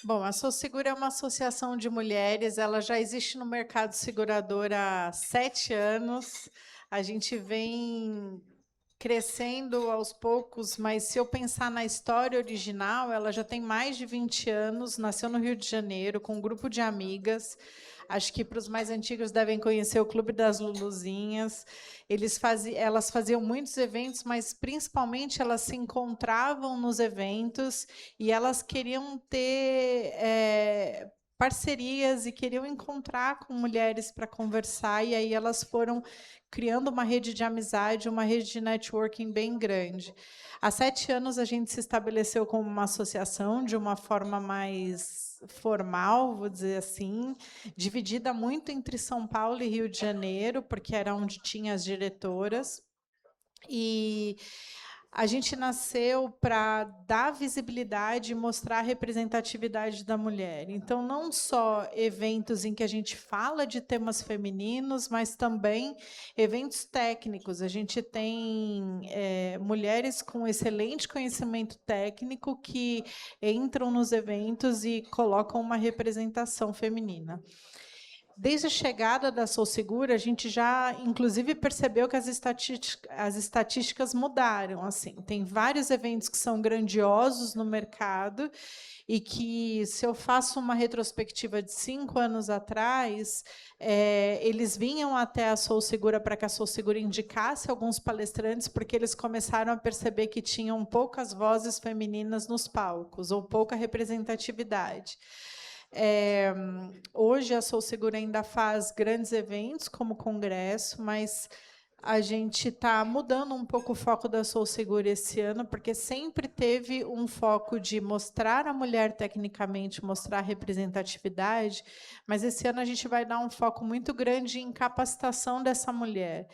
Bom, a Sou Segura é uma associação de mulheres, ela já existe no mercado segurador há 7 anos. A gente vem crescendo aos poucos, mas se eu pensar na história original, ela já tem mais de 20 anos, nasceu no Rio de Janeiro, com um grupo de amigas. Acho que para os mais antigos devem conhecer o Clube das Luluzinhas. Elas faziam muitos eventos, mas principalmente elas se encontravam nos eventos e elas queriam ter parcerias e queriam encontrar com mulheres para conversar, e aí elas foram criando uma rede de amizade, uma rede de networking bem grande. Há 7 anos a gente se estabeleceu como uma associação de uma forma mais formal, vou dizer assim, dividida muito entre São Paulo e Rio de Janeiro, porque era onde tinha as diretoras. E a gente nasceu para dar visibilidade e mostrar a representatividade da mulher. Então, não só eventos em que a gente fala de temas femininos, mas também eventos técnicos. A gente tem mulheres com excelente conhecimento técnico que entram nos eventos e colocam uma representação feminina. Desde a chegada da Sou Segura, a gente já, inclusive, percebeu que as estatísticas mudaram. Assim, tem vários eventos que são grandiosos no mercado e que, se eu faço uma retrospectiva de 5 anos atrás, eles vinham até a Sou Segura para que a Sou Segura indicasse alguns palestrantes, porque eles começaram a perceber que tinham poucas vozes femininas nos palcos, ou pouca representatividade. Hoje a Sou Segura ainda faz grandes eventos como congresso, mas a gente está mudando um pouco o foco da Sou Segura esse ano, porque sempre teve um foco de mostrar a mulher tecnicamente, mostrar a representatividade, mas esse ano a gente vai dar um foco muito grande em capacitação dessa mulher.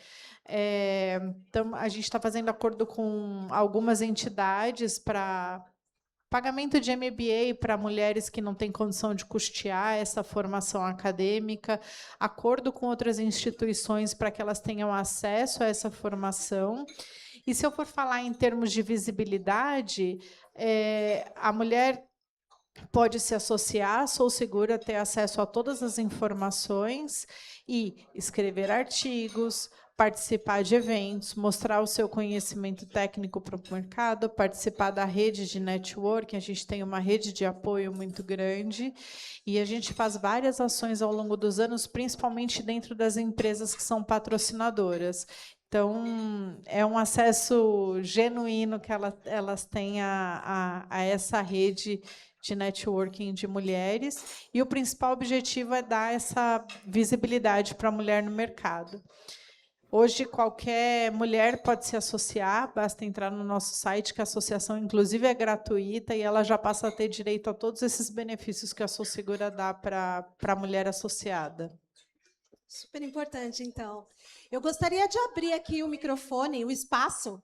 Então, a gente está fazendo acordo com algumas entidades para pagamento de MBA para mulheres que não têm condição de custear essa formação acadêmica, acordo com outras instituições para que elas tenham acesso a essa formação. E se eu for falar em termos de visibilidade, a mulher pode se associar à Sou Segura, ter acesso a todas as informações e escrever artigos, participar de eventos, mostrar o seu conhecimento técnico para o mercado, participar da rede de networking. A gente tem uma rede de apoio muito grande e a gente faz várias ações ao longo dos anos, principalmente dentro das empresas que são patrocinadoras. Então, é um acesso genuíno que elas têm a essa rede de networking de mulheres, e o principal objetivo é dar essa visibilidade para a mulher no mercado. Hoje, qualquer mulher pode se associar, basta entrar no nosso site, que a associação, inclusive, é gratuita, e ela já passa a ter direito a todos esses benefícios que a Sou Segura dá para a mulher associada. Super importante, então. Eu gostaria de abrir aqui o microfone, o espaço,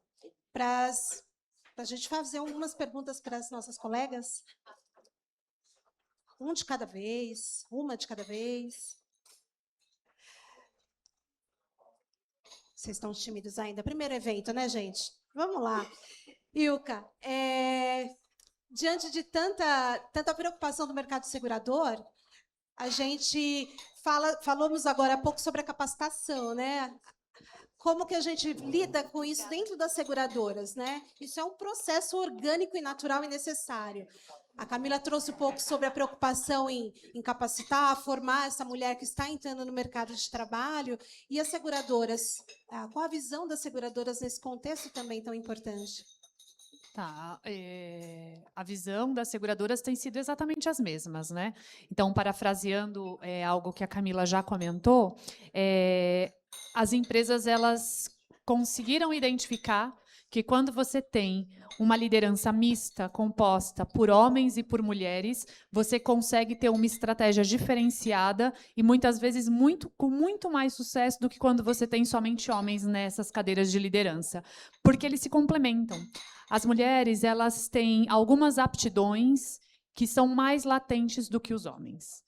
para a gente fazer algumas perguntas para as nossas colegas. Um de cada vez, uma de cada vez. Vocês estão tímidos ainda? Primeiro evento, né, gente? Vamos lá. Ilka, diante de tanta preocupação do mercado segurador, a gente falamos agora há pouco sobre a capacitação, né? Como que a gente lida com isso dentro das seguradoras, né? Isso é um processo orgânico e natural e necessário. A Camila trouxe um pouco sobre a preocupação em capacitar, formar essa mulher que está entrando no mercado de trabalho. E as seguradoras, qual a visão das seguradoras nesse contexto também tão importante? Tá, a visão das seguradoras tem sido exatamente as mesmas, né? Então, parafraseando algo que a Camila já comentou, as empresas elas conseguiram identificar que quando você tem uma liderança mista, composta por homens e por mulheres, você consegue ter uma estratégia diferenciada e muitas vezes com muito mais sucesso do que quando você tem somente homens nessas cadeiras de liderança, porque eles se complementam. As mulheres, elas têm algumas aptidões que são mais latentes do que os homens,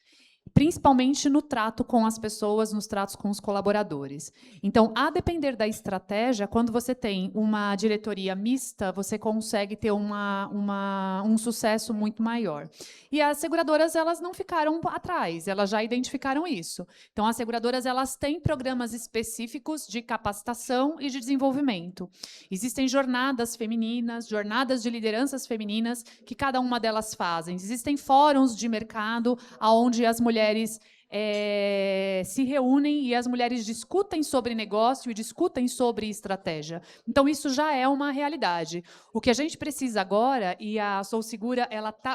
principalmente no trato com as pessoas, nos tratos com os colaboradores. Então, a depender da estratégia, quando você tem uma diretoria mista, você consegue ter um sucesso muito maior. E as seguradoras, elas não ficaram atrás, elas já identificaram isso. Então, as seguradoras, elas têm programas específicos de capacitação e de desenvolvimento. Existem jornadas femininas, jornadas de lideranças femininas, que cada uma delas fazem. Existem fóruns de mercado, onde as mulheres se reúnem e as mulheres discutem sobre negócio e discutem sobre estratégia. Então, isso já é uma realidade. O que a gente precisa agora, e a Sou Segura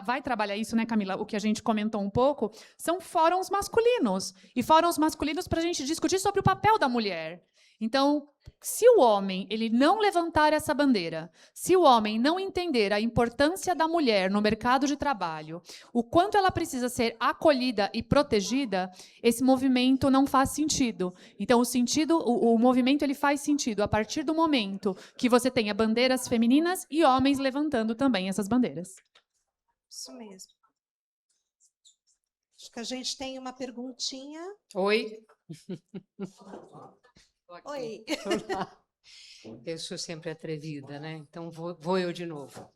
vai trabalhar isso, né, Camila? O que a gente comentou um pouco, são fóruns masculinos. E fóruns masculinos para a gente discutir sobre o papel da mulher. Então, se o homem ele não levantar essa bandeira, se o homem não entender a importância da mulher no mercado de trabalho, o quanto ela precisa ser acolhida e protegida, esse movimento não faz sentido. Então, o movimento ele faz sentido a partir do momento que você tenha bandeiras femininas e homens levantando também essas bandeiras. Isso mesmo. Acho que a gente tem uma perguntinha. Oi. Oi. Eu sou sempre atrevida, né? Então vou eu de novo.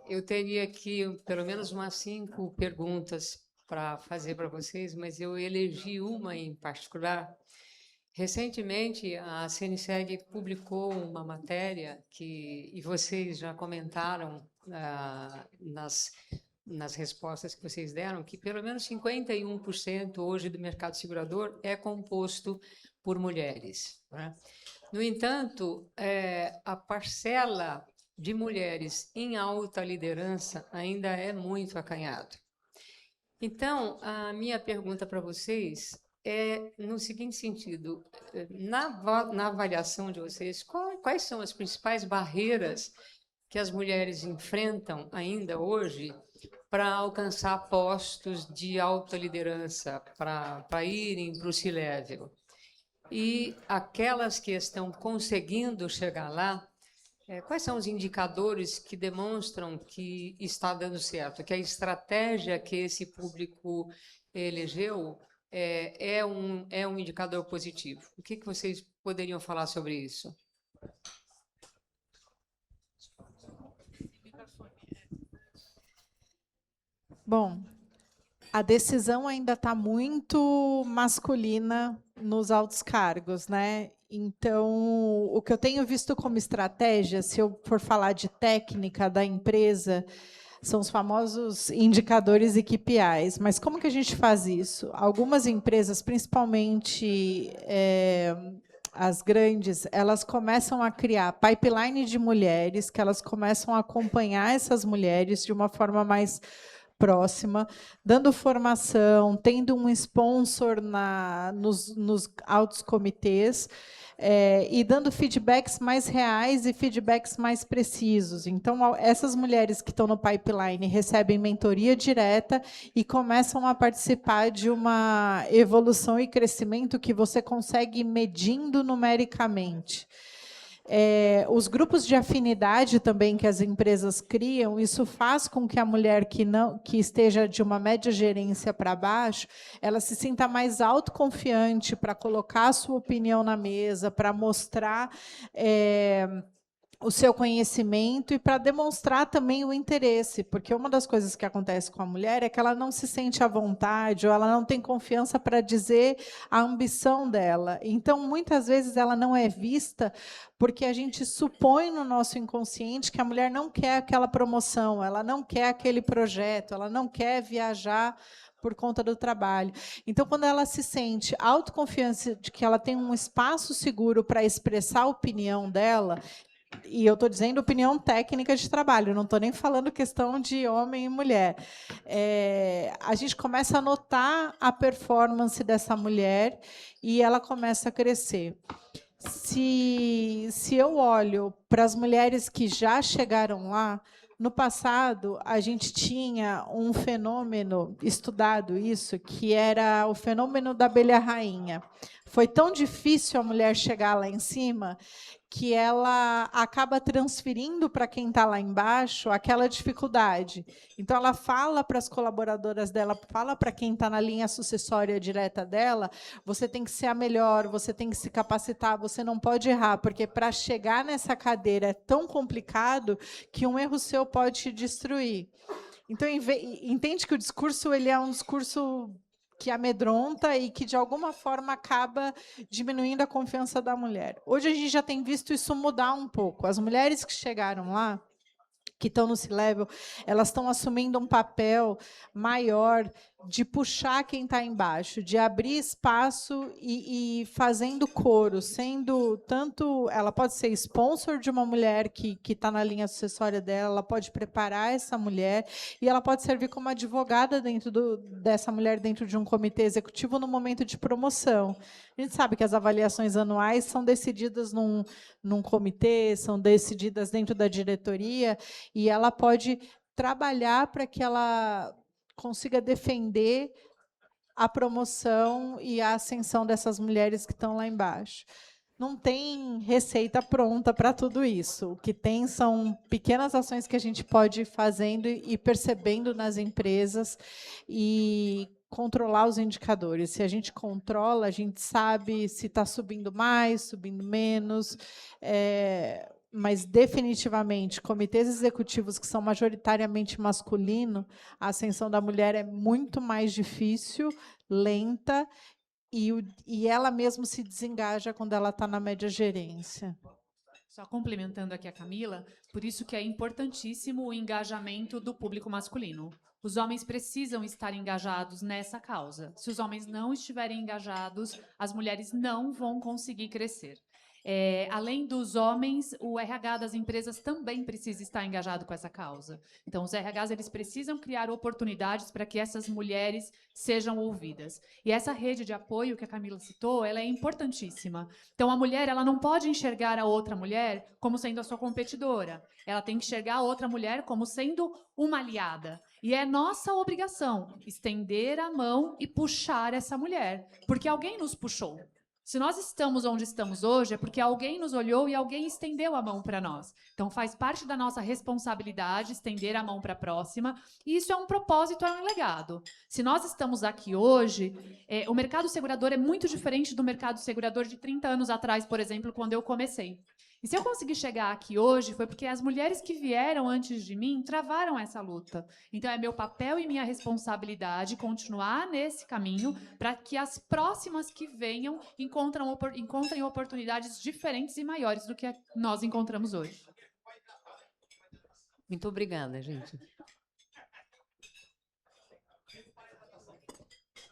Eu teria aqui pelo menos umas 5 perguntas para fazer para vocês, mas eu elegi uma em particular. Recentemente, a CNSEG publicou uma matéria e vocês já comentaram nas respostas que vocês deram, que pelo menos 51% hoje do mercado segurador é composto por mulheres, né? No entanto, a parcela de mulheres em alta liderança ainda é muito acanhada. Então, a minha pergunta para vocês é no seguinte sentido: na avaliação de vocês, quais são as principais barreiras que as mulheres enfrentam ainda hoje para alcançar postos de alta liderança, para irem para o C-Level? E aquelas que estão conseguindo chegar lá, Quais são os indicadores que demonstram que está dando certo, que a estratégia que esse público elegeu é um indicador positivo? O que vocês poderiam falar sobre isso? Bom, a decisão ainda está muito masculina nos altos cargos, né? Então, o que eu tenho visto como estratégia, se eu for falar de técnica da empresa, são os famosos indicadores e KPIs. Mas como que a gente faz isso? Algumas empresas, principalmente as grandes, elas começam a criar pipeline de mulheres, que elas começam a acompanhar essas mulheres de uma forma mais próxima, dando formação, tendo um sponsor nos altos comitês, e dando feedbacks mais reais e feedbacks mais precisos. Então, essas mulheres que estão no pipeline recebem mentoria direta e começam a participar de uma evolução e crescimento que você consegue ir medindo numericamente. Os grupos de afinidade também que as empresas criam, isso faz com que a mulher que esteja de uma média gerência para baixo, ela se sinta mais autoconfiante para colocar a sua opinião na mesa, para mostrar o seu conhecimento e para demonstrar também o interesse, porque uma das coisas que acontece com a mulher é que ela não se sente à vontade ou ela não tem confiança para dizer a ambição dela. Então, muitas vezes, ela não é vista porque a gente supõe no nosso inconsciente que a mulher não quer aquela promoção, ela não quer aquele projeto, ela não quer viajar por conta do trabalho. Então, quando ela se sente autoconfiança de que ela tem um espaço seguro para expressar a opinião dela, e eu estou dizendo opinião técnica de trabalho, não estou nem falando questão de homem e mulher. A gente começa a notar a performance dessa mulher e ela começa a crescer. Se eu olho para as mulheres que já chegaram lá, no passado, a gente tinha um fenômeno, estudado isso, que era o fenômeno da abelha rainha. Foi tão difícil a mulher chegar lá em cima que ela acaba transferindo para quem está lá embaixo aquela dificuldade. Então, ela fala para as colaboradoras dela, fala para quem está na linha sucessória direta dela, você tem que ser a melhor, você tem que se capacitar, você não pode errar, porque para chegar nessa cadeira é tão complicado que um erro seu pode te destruir. Então, entende que o discurso ele é um discurso que amedronta e que, de alguma forma, acaba diminuindo a confiança da mulher. Hoje, a gente já tem visto isso mudar um pouco. As mulheres que chegaram lá, que estão no C-Level, elas estão assumindo um papel maior de puxar quem está embaixo, de abrir espaço e fazendo coro, sendo tanto... Ela pode ser sponsor de uma mulher que está na linha sucessória dela, ela pode preparar essa mulher e ela pode servir como advogada dessa mulher dentro de um comitê executivo no momento de promoção. A gente sabe que as avaliações anuais são decididas num comitê, são decididas dentro da diretoria, e ela pode trabalhar para que ela consiga defender a promoção e a ascensão dessas mulheres que estão lá embaixo. Não tem receita pronta para tudo isso. O que tem são pequenas ações que a gente pode ir fazendo e percebendo nas empresas e controlar os indicadores. Se a gente controla, a gente sabe se está subindo mais, subindo menos, mas, definitivamente, comitês executivos que são majoritariamente masculinos, a ascensão da mulher é muito mais difícil, lenta, e ela mesma se desengaja quando ela está na média gerência. Só complementando aqui a Camila, por isso que é importantíssimo o engajamento do público masculino. Os homens precisam estar engajados nessa causa. Se os homens não estiverem engajados, as mulheres não vão conseguir crescer. Além dos homens, o RH das empresas também precisa estar engajado com essa causa. Então, os RHs eles precisam criar oportunidades para que essas mulheres sejam ouvidas. E essa rede de apoio que a Camila citou, ela é importantíssima. Então, a mulher ela não pode enxergar a outra mulher como sendo a sua competidora. Ela tem que enxergar a outra mulher como sendo uma aliada. E é nossa obrigação estender a mão e puxar essa mulher, porque alguém nos puxou. Se nós estamos onde estamos hoje, é porque alguém nos olhou e alguém estendeu a mão para nós. Então, faz parte da nossa responsabilidade estender a mão para a próxima, e isso é um propósito, é um legado. Se nós estamos aqui hoje, o mercado segurador é muito diferente do mercado segurador de 30 anos atrás, por exemplo, quando eu comecei. E se eu conseguir chegar aqui hoje, foi porque as mulheres que vieram antes de mim travaram essa luta. Então, é meu papel e minha responsabilidade continuar nesse caminho para que as próximas que venham encontrem oportunidades diferentes e maiores do que nós encontramos hoje. Muito obrigada, gente.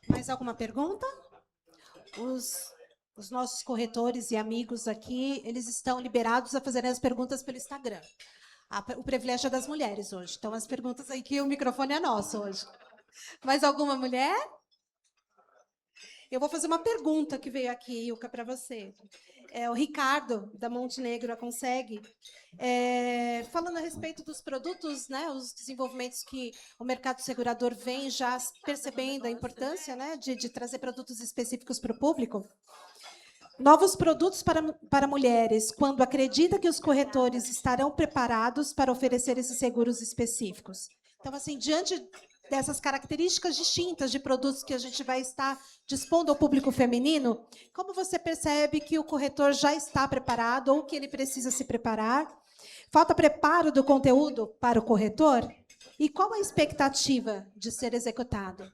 Mais alguma pergunta? Os nossos corretores e amigos aqui, eles estão liberados a fazerem as perguntas pelo Instagram. O privilégio é das mulheres hoje. Então, as perguntas aí, que o microfone é nosso hoje. Mais alguma mulher? Eu vou fazer uma pergunta que veio aqui, Ilka, para você. O Ricardo, da Montenegro, a Consegue, falando a respeito dos produtos, né, os desenvolvimentos que o mercado segurador vem já percebendo a importância, né, de trazer produtos específicos para o público. Novos produtos para mulheres, quando acredita que os corretores estarão preparados para oferecer esses seguros específicos. Então, assim, diante dessas características distintas de produtos que a gente vai estar dispondo ao público feminino, como você percebe que o corretor já está preparado ou que ele precisa se preparar? Falta preparo do conteúdo para o corretor? E qual a expectativa de ser executado?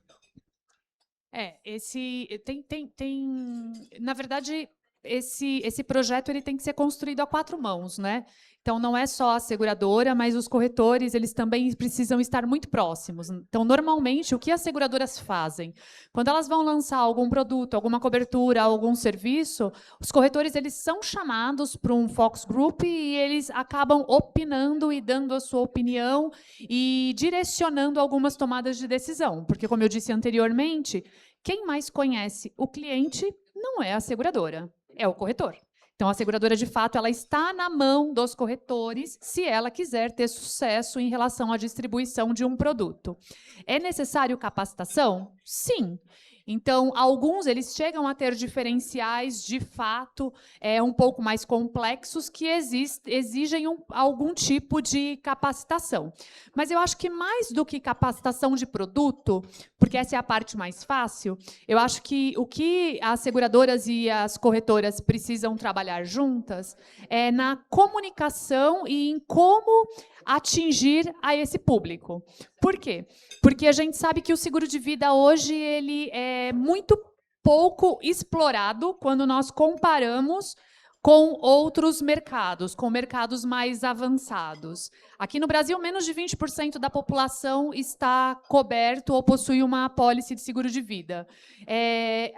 Na verdade, esse projeto ele tem que ser construído a 4 mãos, né? Então, não é só a seguradora, mas os corretores, eles também precisam estar muito próximos. Então, normalmente, o que as seguradoras fazem? Quando elas vão lançar algum produto, alguma cobertura, algum serviço, os corretores, eles são chamados para um focus group e eles acabam opinando e dando a sua opinião e direcionando algumas tomadas de decisão. Porque, como eu disse anteriormente, quem mais conhece o cliente não é a seguradora, é o corretor. Então, a seguradora, de fato, ela está na mão dos corretores se ela quiser ter sucesso em relação à distribuição de um produto. É necessário capacitação? Sim. Então, alguns eles chegam a ter diferenciais, de fato, um pouco mais complexos, que exigem algum tipo de capacitação. Mas eu acho que mais do que capacitação de produto, porque essa é a parte mais fácil, eu acho que o que as seguradoras e as corretoras precisam trabalhar juntas é na comunicação e em como atingir a esse público. Por quê? Porque a gente sabe que o seguro de vida hoje ele é muito pouco explorado quando nós comparamos com outros mercados, com mercados mais avançados. Aqui no Brasil, menos de 20% da população está coberto ou possui uma apólice de seguro de vida.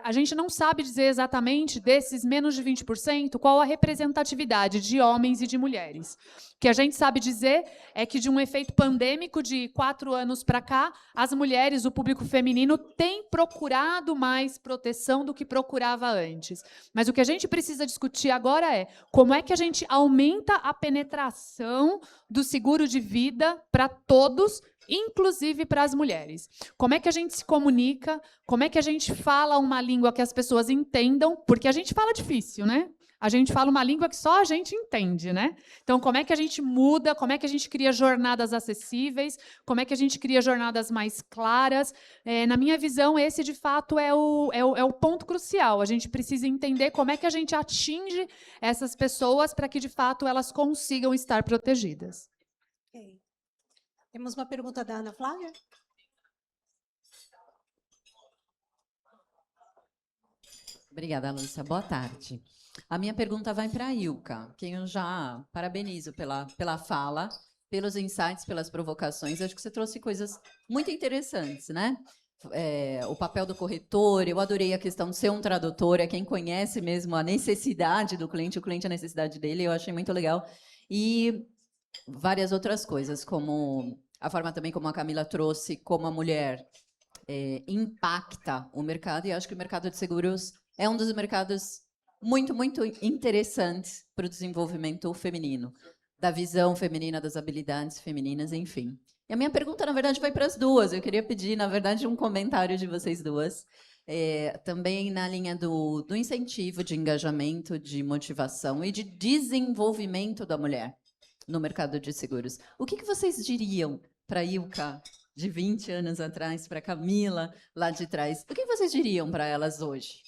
A gente não sabe dizer exatamente, desses menos de 20%, qual a representatividade de homens e de mulheres. O que a gente sabe dizer é que, de um efeito pandêmico de 4 anos para cá, as mulheres, o público feminino, tem procurado mais proteção do que procurava antes. Mas o que a gente precisa discutir agora é como é que a gente aumenta a penetração do seguro de vida para todos, inclusive para as mulheres. Como é que a gente se comunica? Como é que a gente fala uma língua que as pessoas entendam? Porque a gente fala difícil, né? A gente fala uma língua que só a gente entende, né? Então, como é que a gente muda? Como é que a gente cria jornadas acessíveis? Como é que a gente cria jornadas mais claras? Na minha visão, esse, de fato, é o ponto crucial. A gente precisa entender como é que a gente atinge essas pessoas para que, de fato, elas consigam estar protegidas. Okay. Temos uma pergunta da Ana Flávia? Obrigada, Lúcia. Boa tarde. A minha pergunta vai para a Ilka, quem eu já parabenizo pela fala, pelos insights, pelas provocações. Acho que você trouxe coisas muito interessantes, né? O papel do corretor, eu adorei a questão de ser um tradutor, é quem conhece mesmo a necessidade do cliente, o cliente a necessidade dele, eu achei muito legal. E várias outras coisas, como a forma também como a Camila trouxe, como a mulher impacta o mercado, e acho que o mercado de seguros é um dos mercados muito, muito interessantes para o desenvolvimento feminino, da visão feminina, das habilidades femininas, enfim. E a minha pergunta, na verdade, vai para as duas. Eu queria pedir, na verdade, um comentário de vocês duas. também na linha do incentivo, de engajamento, de motivação e de desenvolvimento da mulher no mercado de seguros. O que vocês diriam para a Ilka, de 20 anos atrás, para a Camila, lá de trás? O que vocês diriam para elas hoje?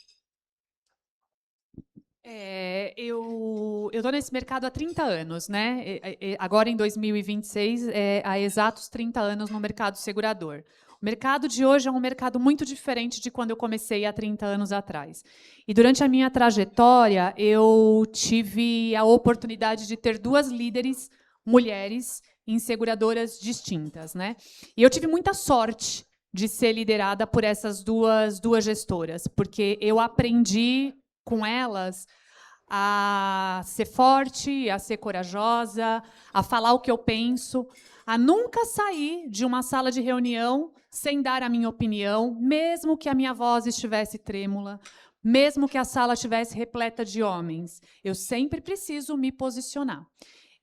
Eu estou nesse mercado há 30 anos, né? Agora, em 2026, há exatos 30 anos no mercado segurador. O mercado de hoje é um mercado muito diferente de quando eu comecei há 30 anos atrás. E durante a minha trajetória, eu tive a oportunidade de ter 2 líderes mulheres em seguradoras distintas, né? E eu tive muita sorte de ser liderada por essas duas gestoras, porque eu aprendi com elas a ser forte, a ser corajosa, a falar o que eu penso, a nunca sair de uma sala de reunião sem dar a minha opinião, mesmo que a minha voz estivesse trêmula, mesmo que a sala estivesse repleta de homens. Eu sempre preciso me posicionar.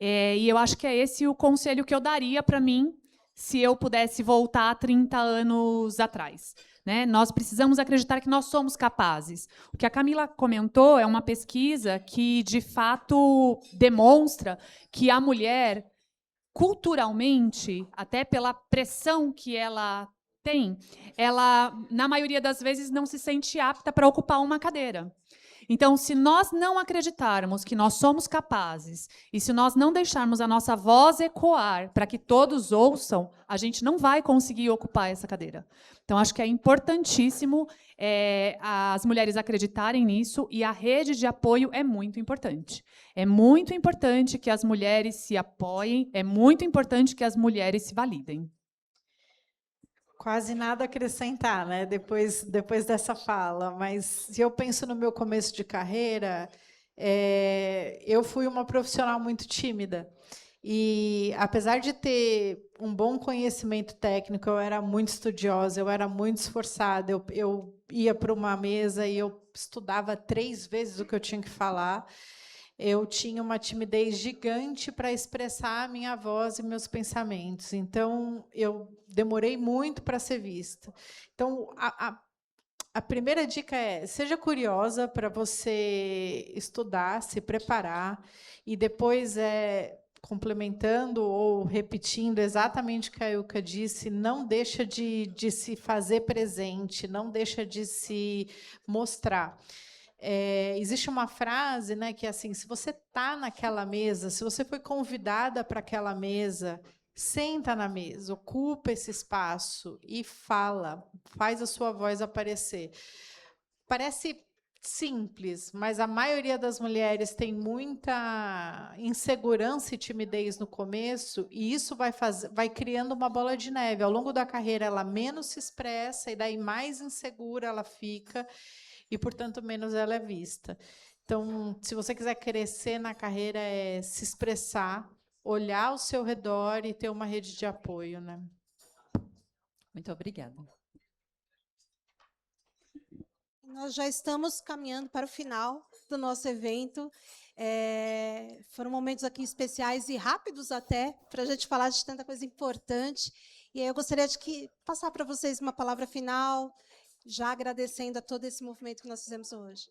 E eu acho que é esse o conselho que eu daria para mim se eu pudesse voltar 30 anos atrás. Né? Nós precisamos acreditar que nós somos capazes. O que a Camila comentou é uma pesquisa que, de fato, demonstra que a mulher, culturalmente, até pela pressão que ela tem, ela, na maioria das vezes, não se sente apta para ocupar uma cadeira. Então, se nós não acreditarmos que nós somos capazes e se nós não deixarmos a nossa voz ecoar para que todos ouçam, a gente não vai conseguir ocupar essa cadeira. Então, acho que é importantíssimo as mulheres acreditarem nisso e a rede de apoio é muito importante. É muito importante que as mulheres se apoiem, é muito importante que as mulheres se validem. Quase nada a acrescentar, né? Depois dessa fala, mas se eu penso no meu começo de carreira, eu fui uma profissional muito tímida. E, apesar de ter um bom conhecimento técnico, eu era muito estudiosa, eu era muito esforçada, eu ia para uma mesa e eu estudava 3 vezes o que eu tinha que falar. Eu tinha uma timidez gigante para expressar a minha voz e meus pensamentos. Então, eu demorei muito para ser vista. Então, a primeira dica é: seja curiosa para você estudar, se preparar, e depois, complementando ou repetindo exatamente o que a Ilka disse, não deixa de se fazer presente, não deixa de se mostrar. Existe uma frase, né, que é assim: se você está naquela mesa, se você foi convidada para aquela mesa, senta na mesa, ocupa esse espaço e fala, faz a sua voz aparecer. Parece simples, mas a maioria das mulheres tem muita insegurança e timidez no começo, e isso vai criando uma bola de neve. Ao longo da carreira, ela menos se expressa, e daí mais insegura ela fica, e, portanto, menos ela é vista. Então, se você quiser crescer na carreira, é se expressar, olhar ao seu redor e ter uma rede de apoio, né? Muito obrigada. Nós já estamos caminhando para o final do nosso evento. Foram momentos aqui especiais e rápidos até, para a gente falar de tanta coisa importante. E aí eu gostaria de passar para vocês uma palavra final, já agradecendo a todo esse movimento que nós fizemos hoje.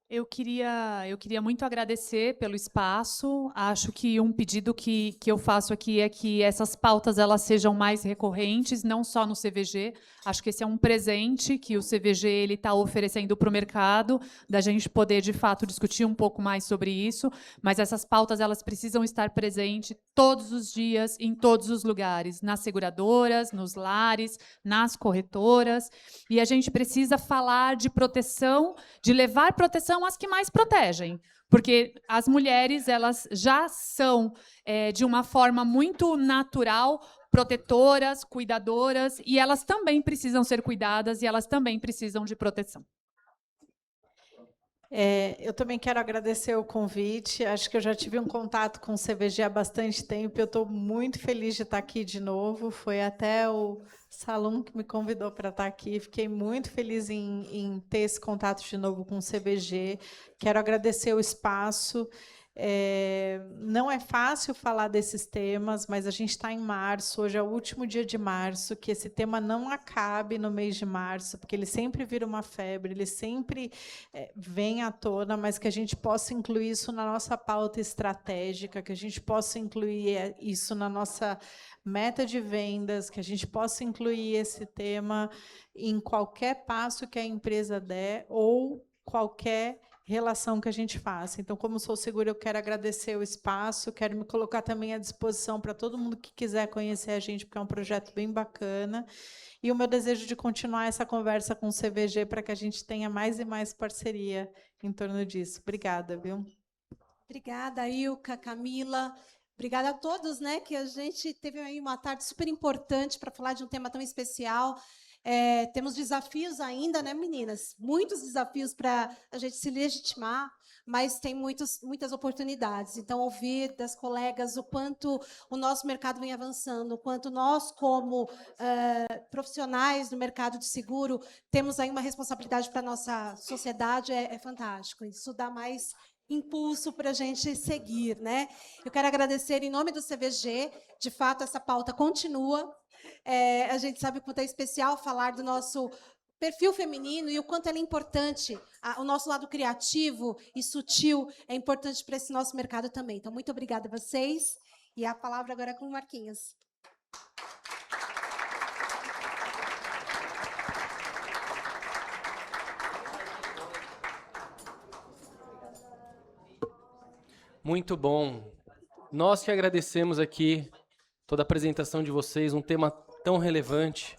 Eu queria muito agradecer pelo espaço. Acho que um pedido que eu faço aqui é que essas pautas elas sejam mais recorrentes, não só no CVG. Acho que esse é um presente que o CVG está oferecendo para o mercado, da gente poder, de fato, discutir um pouco mais sobre isso. Mas essas pautas elas precisam estar presentes todos os dias, em todos os lugares, nas seguradoras, nos lares, nas corretoras. E a gente precisa falar de proteção, de levar proteção às que mais protegem, porque as mulheres elas já são, de uma forma muito natural, protetoras, cuidadoras, e elas também precisam ser cuidadas e elas também precisam de proteção. Eu também quero agradecer o convite. Acho que eu já tive um contato com o CVG há bastante tempo. Eu estou muito feliz de estar aqui de novo. Foi até o Salum que me convidou para estar aqui. Fiquei muito feliz em ter esse contato de novo com o CVG. Quero agradecer o espaço. Não é fácil falar desses temas, mas a gente está em março, hoje é o último dia de março, que esse tema não acabe no mês de março, porque ele sempre vira uma febre, ele sempre vem à tona, mas que a gente possa incluir isso na nossa pauta estratégica, que a gente possa incluir isso na nossa meta de vendas, que a gente possa incluir esse tema em qualquer passo que a empresa der ou qualquer relação que a gente faça. Então, como Sou Segura, eu quero agradecer o espaço, quero me colocar também à disposição para todo mundo que quiser conhecer a gente, porque é um projeto bem bacana. E o meu desejo de continuar essa conversa com o CVG para que a gente tenha mais e mais parceria em torno disso. Obrigada, viu? Obrigada, Ilka, Camila. Obrigada a todos, né? Que a gente teve aí uma tarde super importante para falar de um tema tão especial. Temos desafios ainda, né, meninas? Muitos desafios para a gente se legitimar, mas tem muitas oportunidades. Então, ouvir das colegas o quanto o nosso mercado vem avançando, o quanto nós, como profissionais do mercado de seguro, temos aí uma responsabilidade para a nossa sociedade, é fantástico. Isso dá mais impulso para a gente seguir, né? Eu quero agradecer em nome do CVG, de fato, essa pauta continua. A gente sabe o quanto é especial falar do nosso perfil feminino e o quanto ele é importante, o nosso lado criativo e sutil é importante para esse nosso mercado também. Então, muito obrigada a vocês. E a palavra agora é com o Marquinhos. Muito bom. Nós que agradecemos aqui toda a apresentação de vocês, um tema tão relevante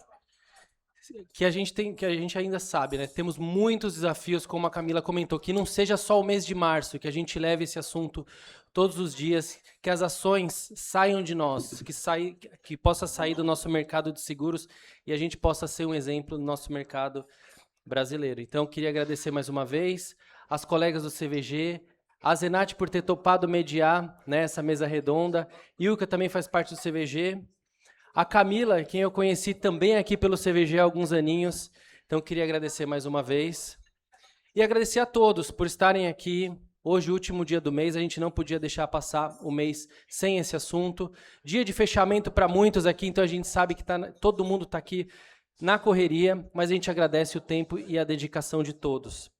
que a gente ainda sabe, né? Temos muitos desafios, como a Camila comentou, que não seja só o mês de março, que a gente leve esse assunto todos os dias, que as ações saiam de nós, que possa sair do nosso mercado de seguros e a gente possa ser um exemplo do nosso mercado brasileiro. Então, eu queria agradecer mais uma vez as colegas do CVG, a Zenate por ter topado mediar nessa mesa redonda, Ilka também faz parte do CVG, a Camila, quem eu conheci também aqui pelo CVG há alguns aninhos, então queria agradecer mais uma vez. E agradecer a todos por estarem aqui. Hoje, o último dia do mês, a gente não podia deixar passar o mês sem esse assunto. Dia de fechamento para muitos aqui, então a gente sabe que todo mundo está aqui na correria, mas a gente agradece o tempo e a dedicação de todos.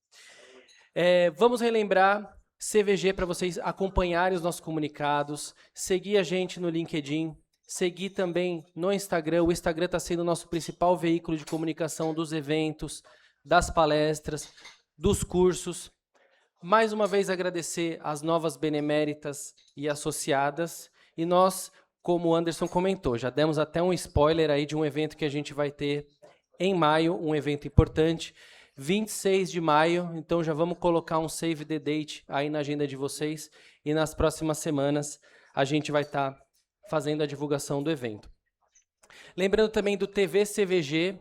Vamos relembrar CVG para vocês acompanharem os nossos comunicados, seguir a gente no LinkedIn, seguir também no Instagram. O Instagram está sendo o nosso principal veículo de comunicação dos eventos, das palestras, dos cursos. Mais uma vez agradecer às novas beneméritas e associadas. E nós, como o Anderson comentou, já demos até um spoiler aí de um evento que a gente vai ter em maio, um evento importante, 26 de maio. Então já vamos colocar um save the date aí na agenda de vocês. E nas próximas semanas a gente vai estar fazendo a divulgação do evento. Lembrando também do TV CVG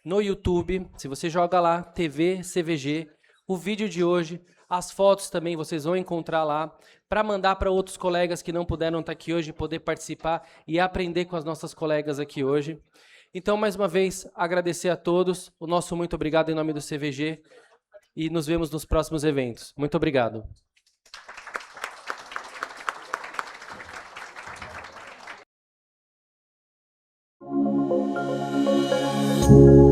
no YouTube. Se você joga lá, TV CVG, o vídeo de hoje, as fotos também vocês vão encontrar lá, para mandar para outros colegas que não puderam estar aqui hoje, poder participar e aprender com as nossas colegas aqui hoje. Então, mais uma vez, agradecer a todos. O nosso muito obrigado em nome do CVG e nos vemos nos próximos eventos. Muito obrigado. Thank you.